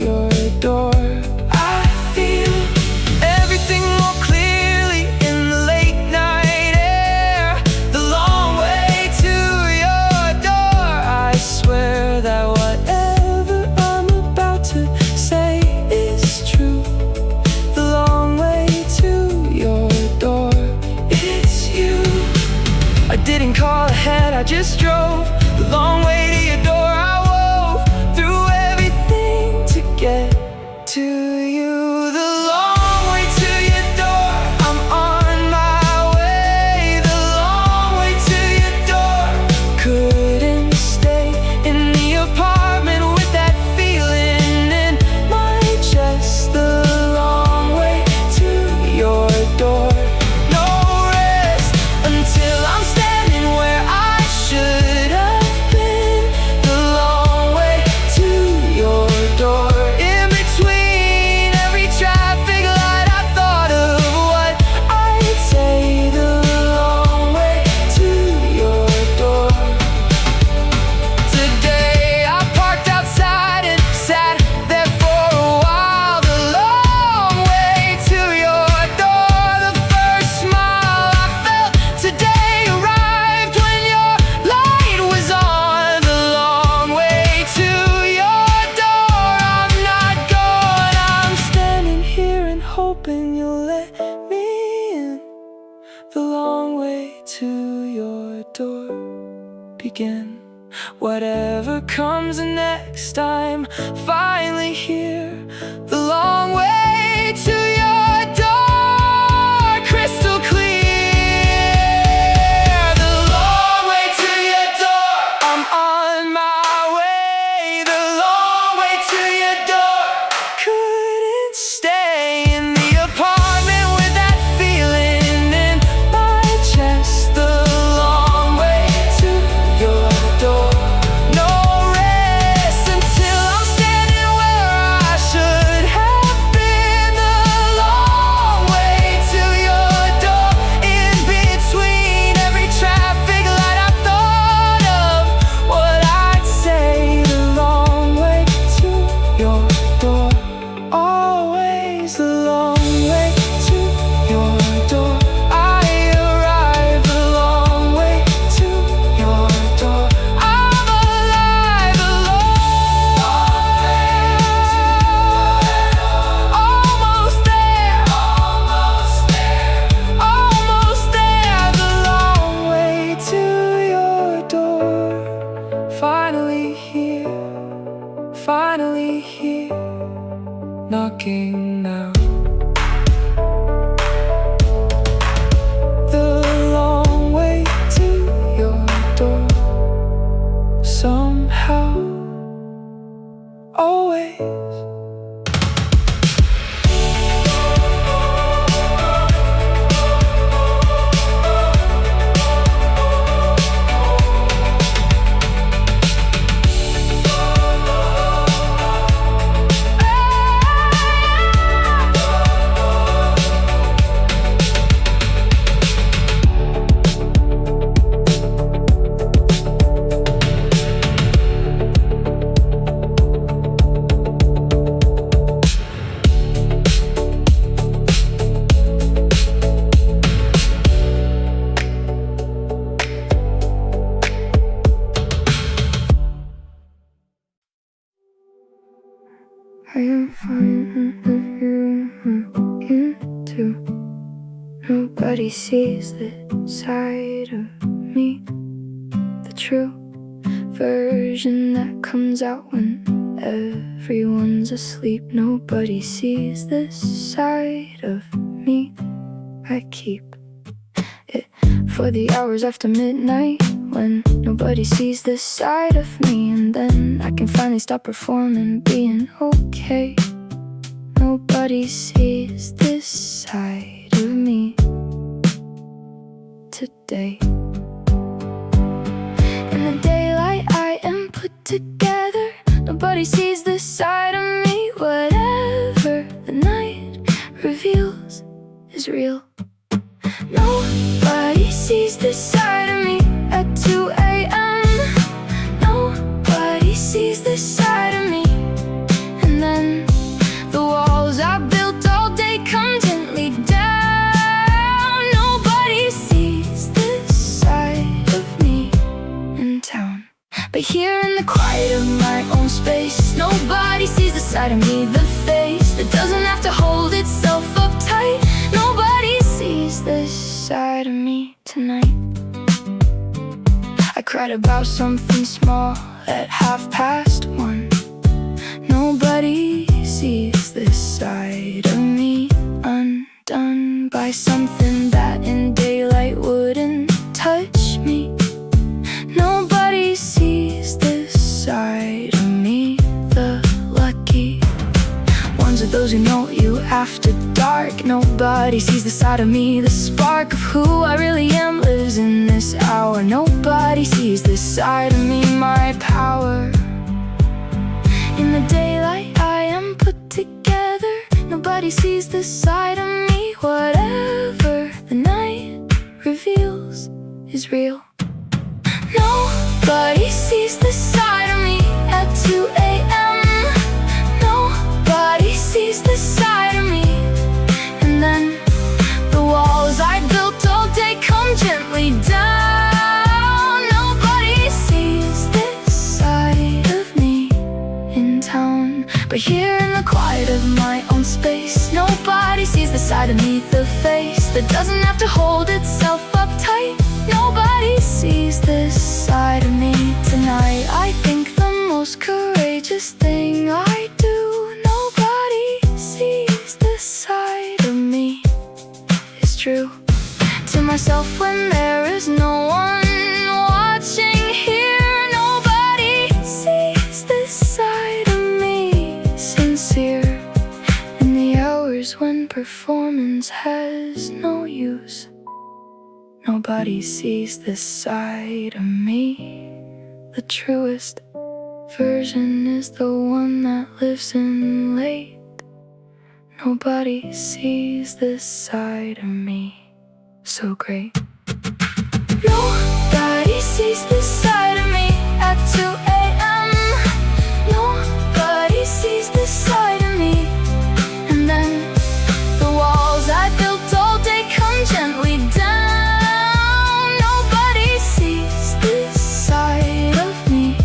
your door, I feel everything more clearly in the late night air. The long way to your door, I swear that whatever I'm about to say is true. The long way to your door, it's you. I didn't call ahead, I just drove the long way to your door. I wove through everything to get to you. The long way to your door, I'm on my way. The long way to your door, couldn't stay in the apartment with that feeling in my chest. The long way to your door, no rest until I'm standing where I should have been. The long way to your door, in between every traffic light, I thought of what I'd say. The long way to your door today. I parked outside and sat there for a while. The long way to your door, the first smile I felt today arrived when your light was on. The long way to your door, I'm not going. I'm standing here and hoping you'll let me in. The long way to your door, begin whatever comes next. I'm finally here. The long way to your door, crystal clear. The long way to your door, I'm on my way. The long way to your door, couldn't stay in the apartment with that feeling in my chest. The long way to your door, no rest until I'm standing where I should have been. The long way to your door, in between every traffic light, I thought of what I'd say. The long way to your door, always the long way to your door. I arrive the long way to your door. I'm alive, the long way almost there, almost there, almost there. The long way to your door, finally here, knocking now. The long way to your door. always. I am fine with you into. Nobody sees the side of me, the true version that comes out when everyone's asleep. Nobody sees this side of me. I keep it for the hours after midnight, when nobody sees this side of me. And then I can finally stop performing, being okay. Nobody sees this side of me today. In the daylight I am put together. Nobody sees this side of me. Whatever the night reveals is real. Nobody sees this side of me at 2 a.m. Nobody sees this side of me. And then the walls I built all day come gently down. Nobody sees this side of me in town. But here in the quiet of my own space, nobody sees the side of me, the face that doesn't have to hold itself up tight. Nobody sees this side of me tonight. I cried about something small at 1:30. Nobody sees this side of me, undone by something that in daylight wouldn't touch me. Nobody sees this side of me. The lucky ones are those who know you after dark. Nobody sees the side of me. The spark of who I really am lives in this hour. Nobody sees this side of me, my power. In the daylight I am put together. Nobody sees this side of me. Whatever the night reveals is real. Nobody sees this side of me at 2 a.m. Nobody sees this side of me. And then the walls I built all day come gently down. Nobody sees this side of me in town. But here in the quiet of my own space, nobody sees the side of me, the face that doesn't have to hold itself up tight. Nobody sees this side of me tonight. I think the most courageous thing I do. Nobody sees this side of me. It's true to myself when there is no one watching here. Nobody sees this side of me. Sincere in the hours when performance has no use. Nobody sees this side of me. The truest version is the one that lives in late. Nobody sees this side of me. So great. Nobody sees this side of me at 2 a.m. Nobody sees this side of me. And then the walls I built all day come gently down. Nobody sees this side of me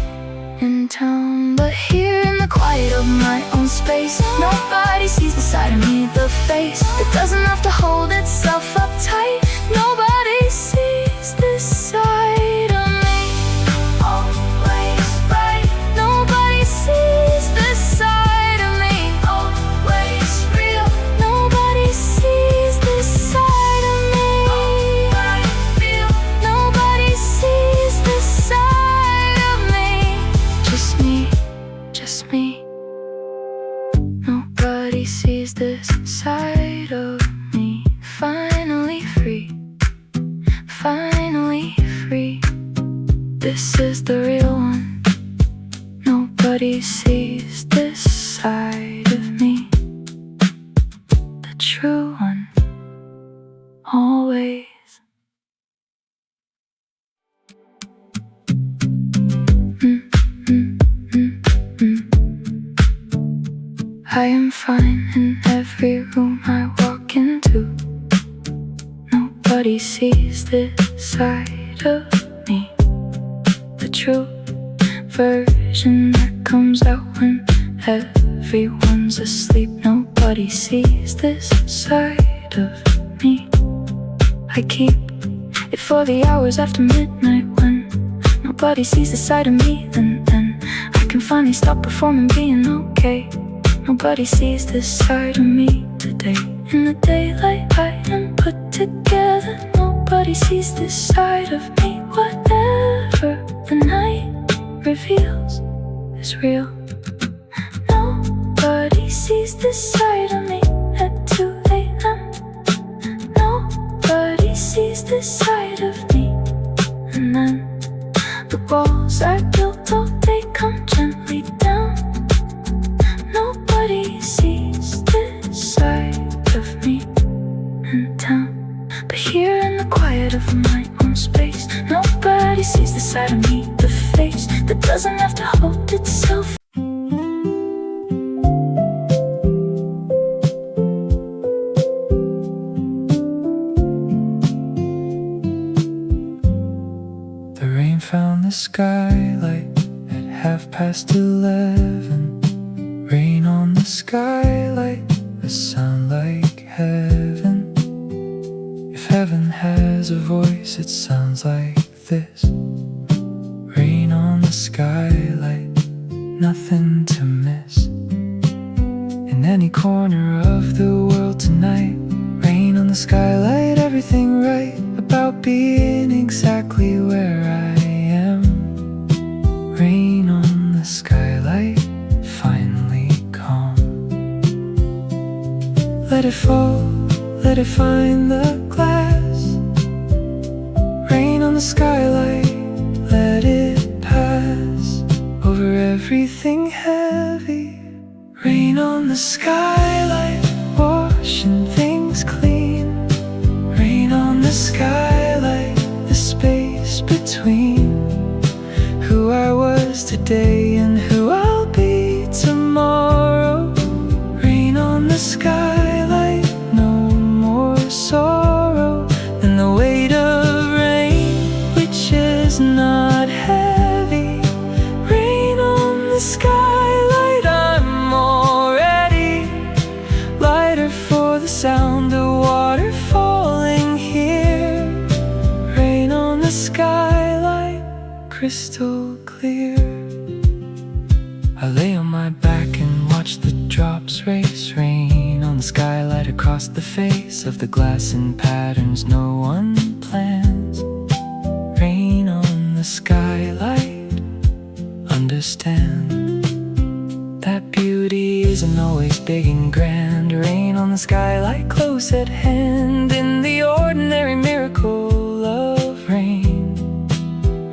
in town. But here in the quiet of my own space, nobody sees the side of me, the face that doesn't have to hold itself up tight. Nobody sees this side of me. Always right. Nobody sees this side of me. Always real. Nobody sees this side of me. What I feel. Nobody sees this side of me. Just me, just me. Nobody sees this side of me. Finally free, finally free. This is the real one. Nobody sees this side of me. The true one, always. I am fine in every room I walk into. Nobody sees this side of me. The true version that comes out when everyone's asleep. Nobody sees this side of me. I keep it for the hours after midnight when nobody sees the side of me. And then I can finally stop performing being okay. Nobody sees this side of me today. In the daylight I am put together. Nobody sees this side of me. Whatever the night reveals is real. Nobody sees this side of me at 2 a.m. Nobody sees this side of me. And then the walls I built all day come gently down. Nobody sees this side of me in town. But here in the quiet of my own space, nobody sees the side of me, the face that doesn't have to hold itself. The rain found the skylight at 11:30. Rain on the skylight, a sound like heaven. If heaven has a voice, it sounds like this. Rain on the skylight, nothing to miss. In any corner of the world tonight, rain on the skylight, everything right about being exactly where I am. Rain on the skylight, finally calm. Let it fall, let it find the glass. Rain on the skylight, let it pass over everything heavy. Rain on the skylight, washing things clean. Rain on the skylight, the space between who I was today and who I'll be tomorrow. Rain on the skylight, no more sorrow than the weight of rain, which is not heavy. Rain on the skylight, I'm already lighter for the sound of water falling here. Rain on the skylight, crystal clear. I lay on my back and watch the drops race. Rain on the skylight across the face of the glass in patterns no one plans. Rain on the skylight, understand that beauty isn't always big and grand. Rain on the skylight, close at hand, in the ordinary miracle of rain.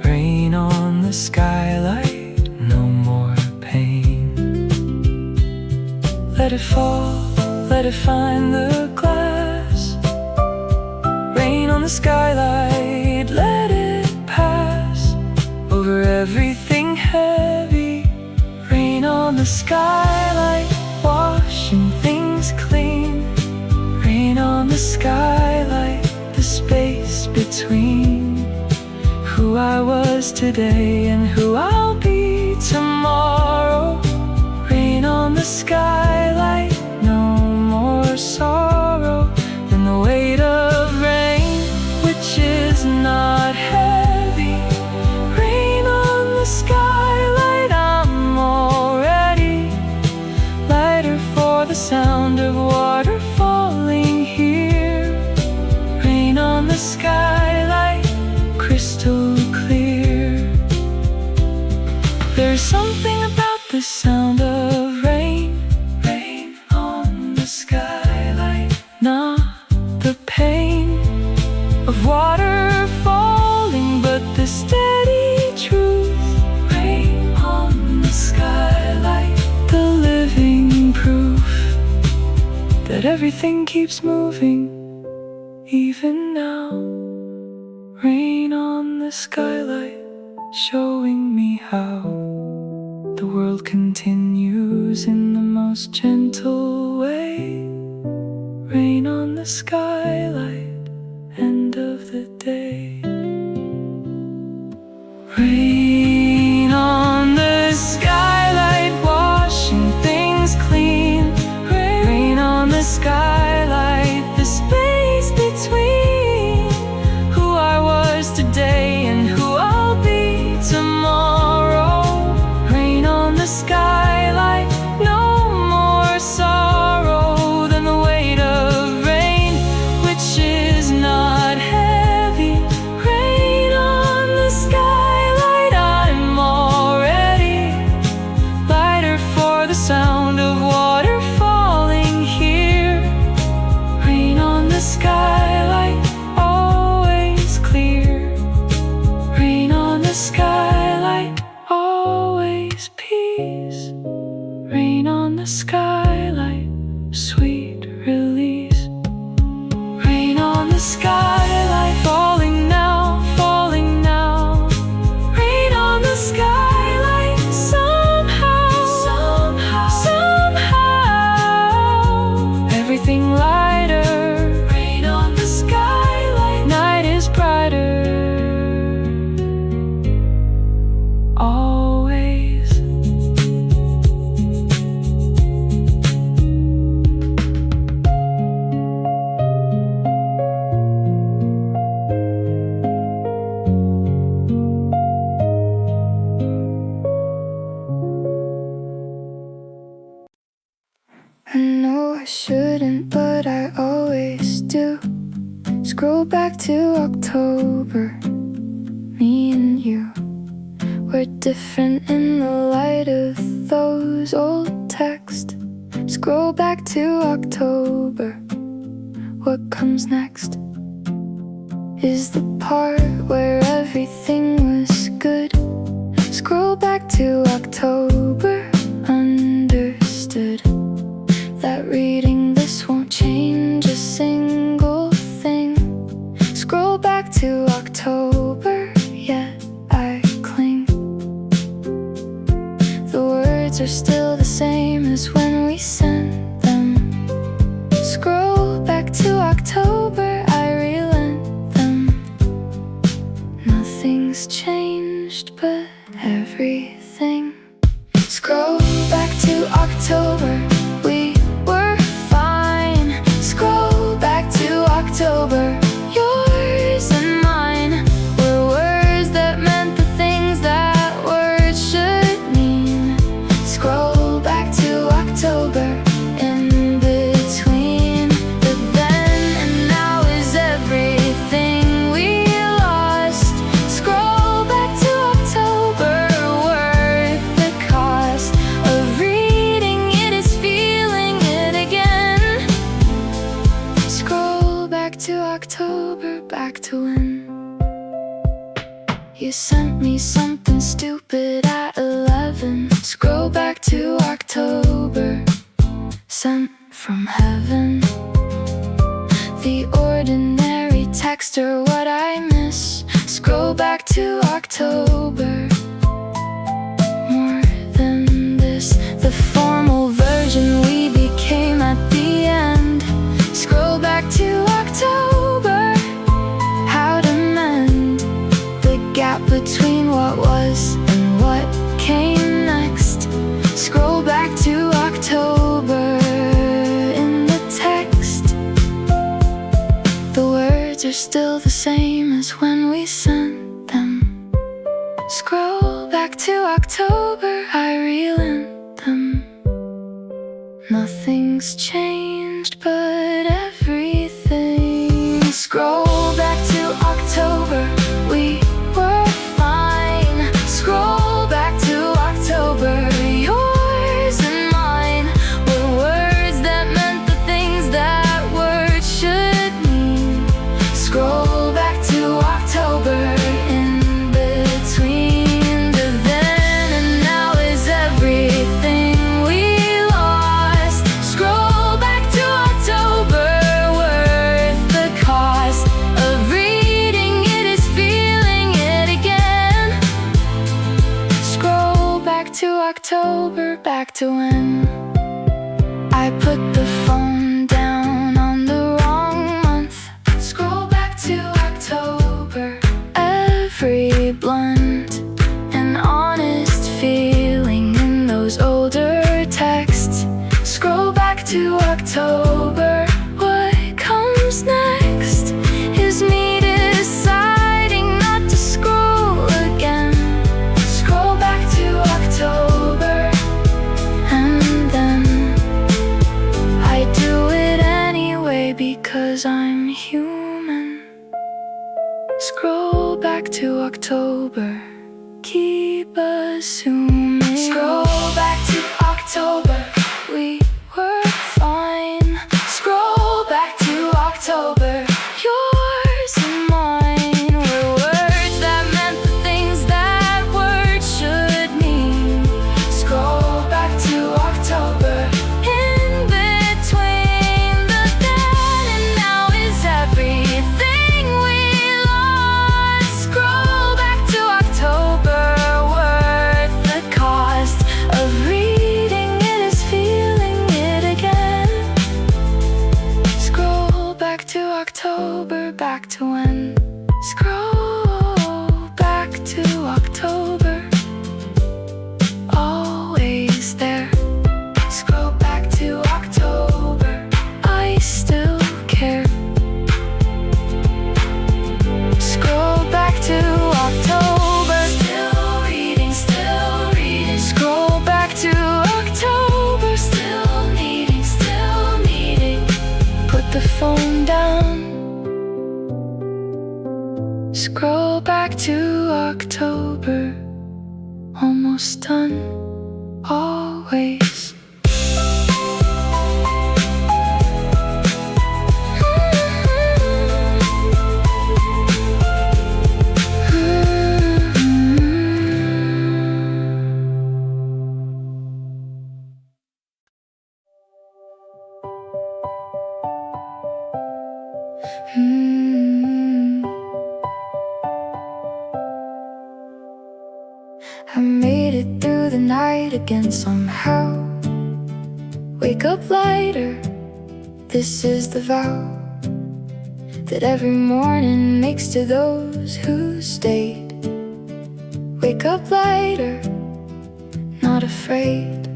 Rain on the skylight, no more pain. Let it fall, let it find the glass. Rain on the skylight, let it pass over everything heavy. Rain on the skylight, washing things clean. Rain on the skylight, the space between who I was today and who I'll be tomorrow. Rain on the skylight, no more sorrow than the weight of rain, which is not heavy. Rain on the skylight, I'm already lighter for the sound of water falling here. Rain on the skylight, crystal clear. There's something about but everything keeps moving, even now. Rain on the skylight, showing me how the world continues in the most gentle way. Rain on the skylight, end of the day. Rain on the skylight, washing things clean. Rain on the skylight, the space between who I was today and who I'll be tomorrow. Rain on the skylight, no more sorrow than the weight of rain, which is not heavy. Rain on the skylight, I'm already lighter for the sound of water falling here. Rain on the skylight, always clear. Rain on the skylight, always peace. Rain on the skylight, sweet release. Rain on the skylight, falling now, falling now. Rain on the skylight, somehow, somehow, somehow. Everything lighter. Rain on the skylight, night is brighter. Always. I know I shouldn't, but I always do. Scroll back to October. Me and you were different in the light of those old texts. Scroll back to October. What comes next is the part where everything was good. Scroll back to October. Understood that reading this won't change a single thing. Scroll back to October, yet I cling. The words are still the same as when we sent them. Scroll back to October, I relent them. Nothing's changed but everything. Scroll back to October, we were fine. Scroll back to October, yours and mine were words that meant the things that words should mean. Scroll back to October, in between the then and now is everything we lost. Scroll back to October, worth the cost of reading it is feeling it again. Scroll back to October, back to when you sent me something stupid at 11. Scroll back to October, sent from heaven. The ordinary text or what I miss. Scroll back to October. More than this, the formal version we became at the end. Scroll back to October. How to mend the gap between what was and what came next. Scroll back to October. In the text, the words are still the same as when we sent them. Scroll back to October, I relent them. Nothing's changed but everything. Scroll back to October, we were fine. Scroll back to October, yours and mine were words that meant the things that words should mean. Scroll back to October, in between the then and now is everything we lost. Scroll back to October. again. I put the phone down on the wrong month. Scroll back to October. Every blunt and honest feeling in those older texts. Scroll back to October. What comes next is me deciding not to scroll again. Scroll back to October, and then I do it anyway because I'm human. Scroll back to October, keep assuming. Scroll back to October, we were fine. Scroll back to October, yours and mine were words that meant the things that words should mean. Scroll back to October. In between the then and now is everything we lost. Scroll back to October, worth the cost of reading it is feeling it again. Scroll back to October, back to when. Scroll back to October, always there. Scroll back to October, I still care. Scroll back to October, still reading, still reading. Scroll back to October, still needing. Put the phone down. Scroll back to October, almost done, always. I made it through the night again somehow. Wake up lighter, this is the vow that every morning makes to those who stayed. Wake up lighter, not afraid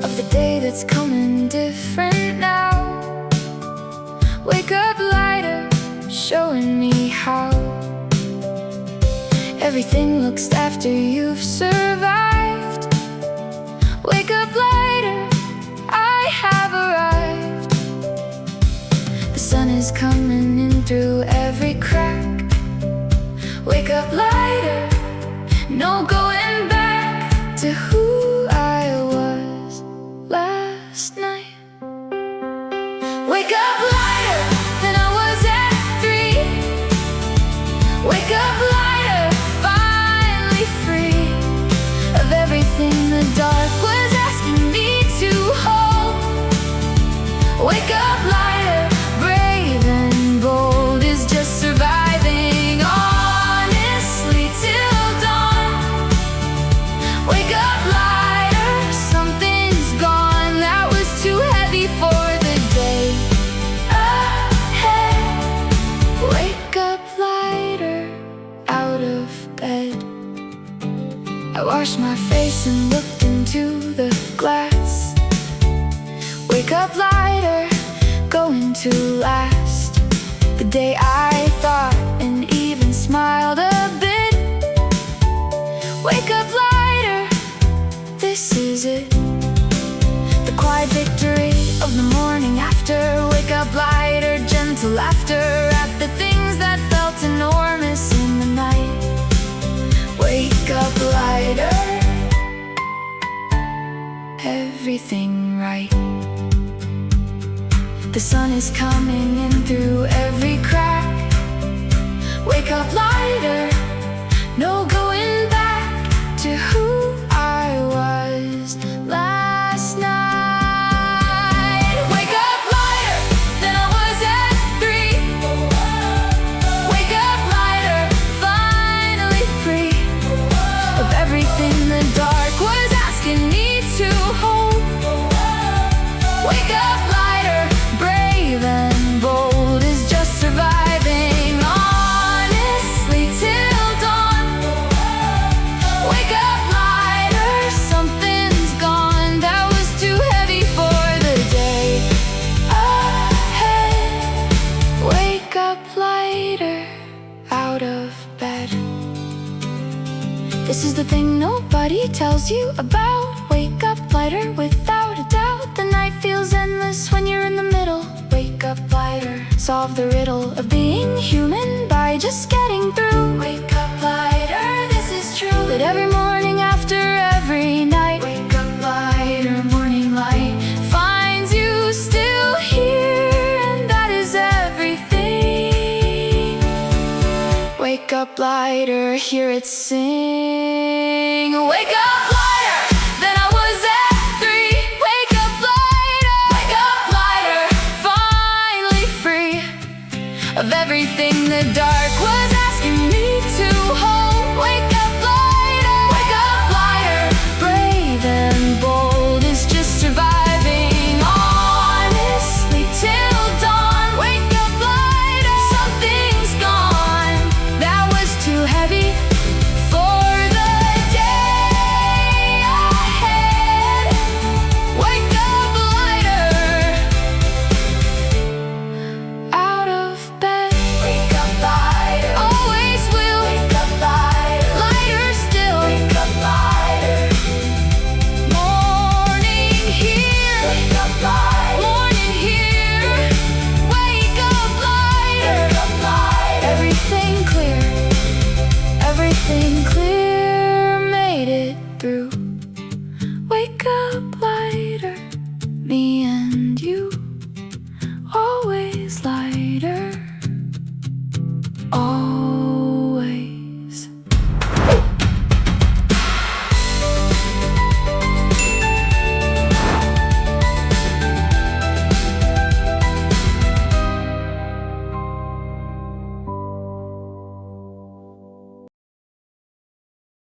of the day that's coming different now. Wake up lighter, showing me how. Everything looks after you've survived. Wake up lighter, I have arrived. The sun is coming in through every crack. Wake up lighter, no going back to who I was last night. Wake up lighter than I was at 3. Wake up lighter, finally free of everything the dark was asking me to hold. Wake up lighter, brave and bold is just surviving honestly till dawn. Wake up lighter, something's gone that was too heavy for the day ahead. Wake up lighter, out of bed. I washed my face and looked into the glass. Wake up lighter, going to last. The day I thought and even smiled a bit. Wake up lighter, this is it. The quiet victory of the morning after. Wake up lighter, gentle laughter at the things that felt enormous in the night. Wake up lighter, everything right. The sun is coming in through every crack. Wake up lighter, no going back to who I was last night. Wake up lighter than I was at 3. Wake up lighter, finally free of everything the dark was asking me to you about. Wake up lighter without a doubt. The night feels endless when you're in the middle. Wake up lighter, solve the riddle of being human by just getting through. Wake up lighter, this is true. That every morning after every night, wake up lighter, morning light finds you still here, and that is everything. Wake up lighter, hear it sing. Wake up lighter than I was at 3. Wake up lighter, finally free of everything the dark was.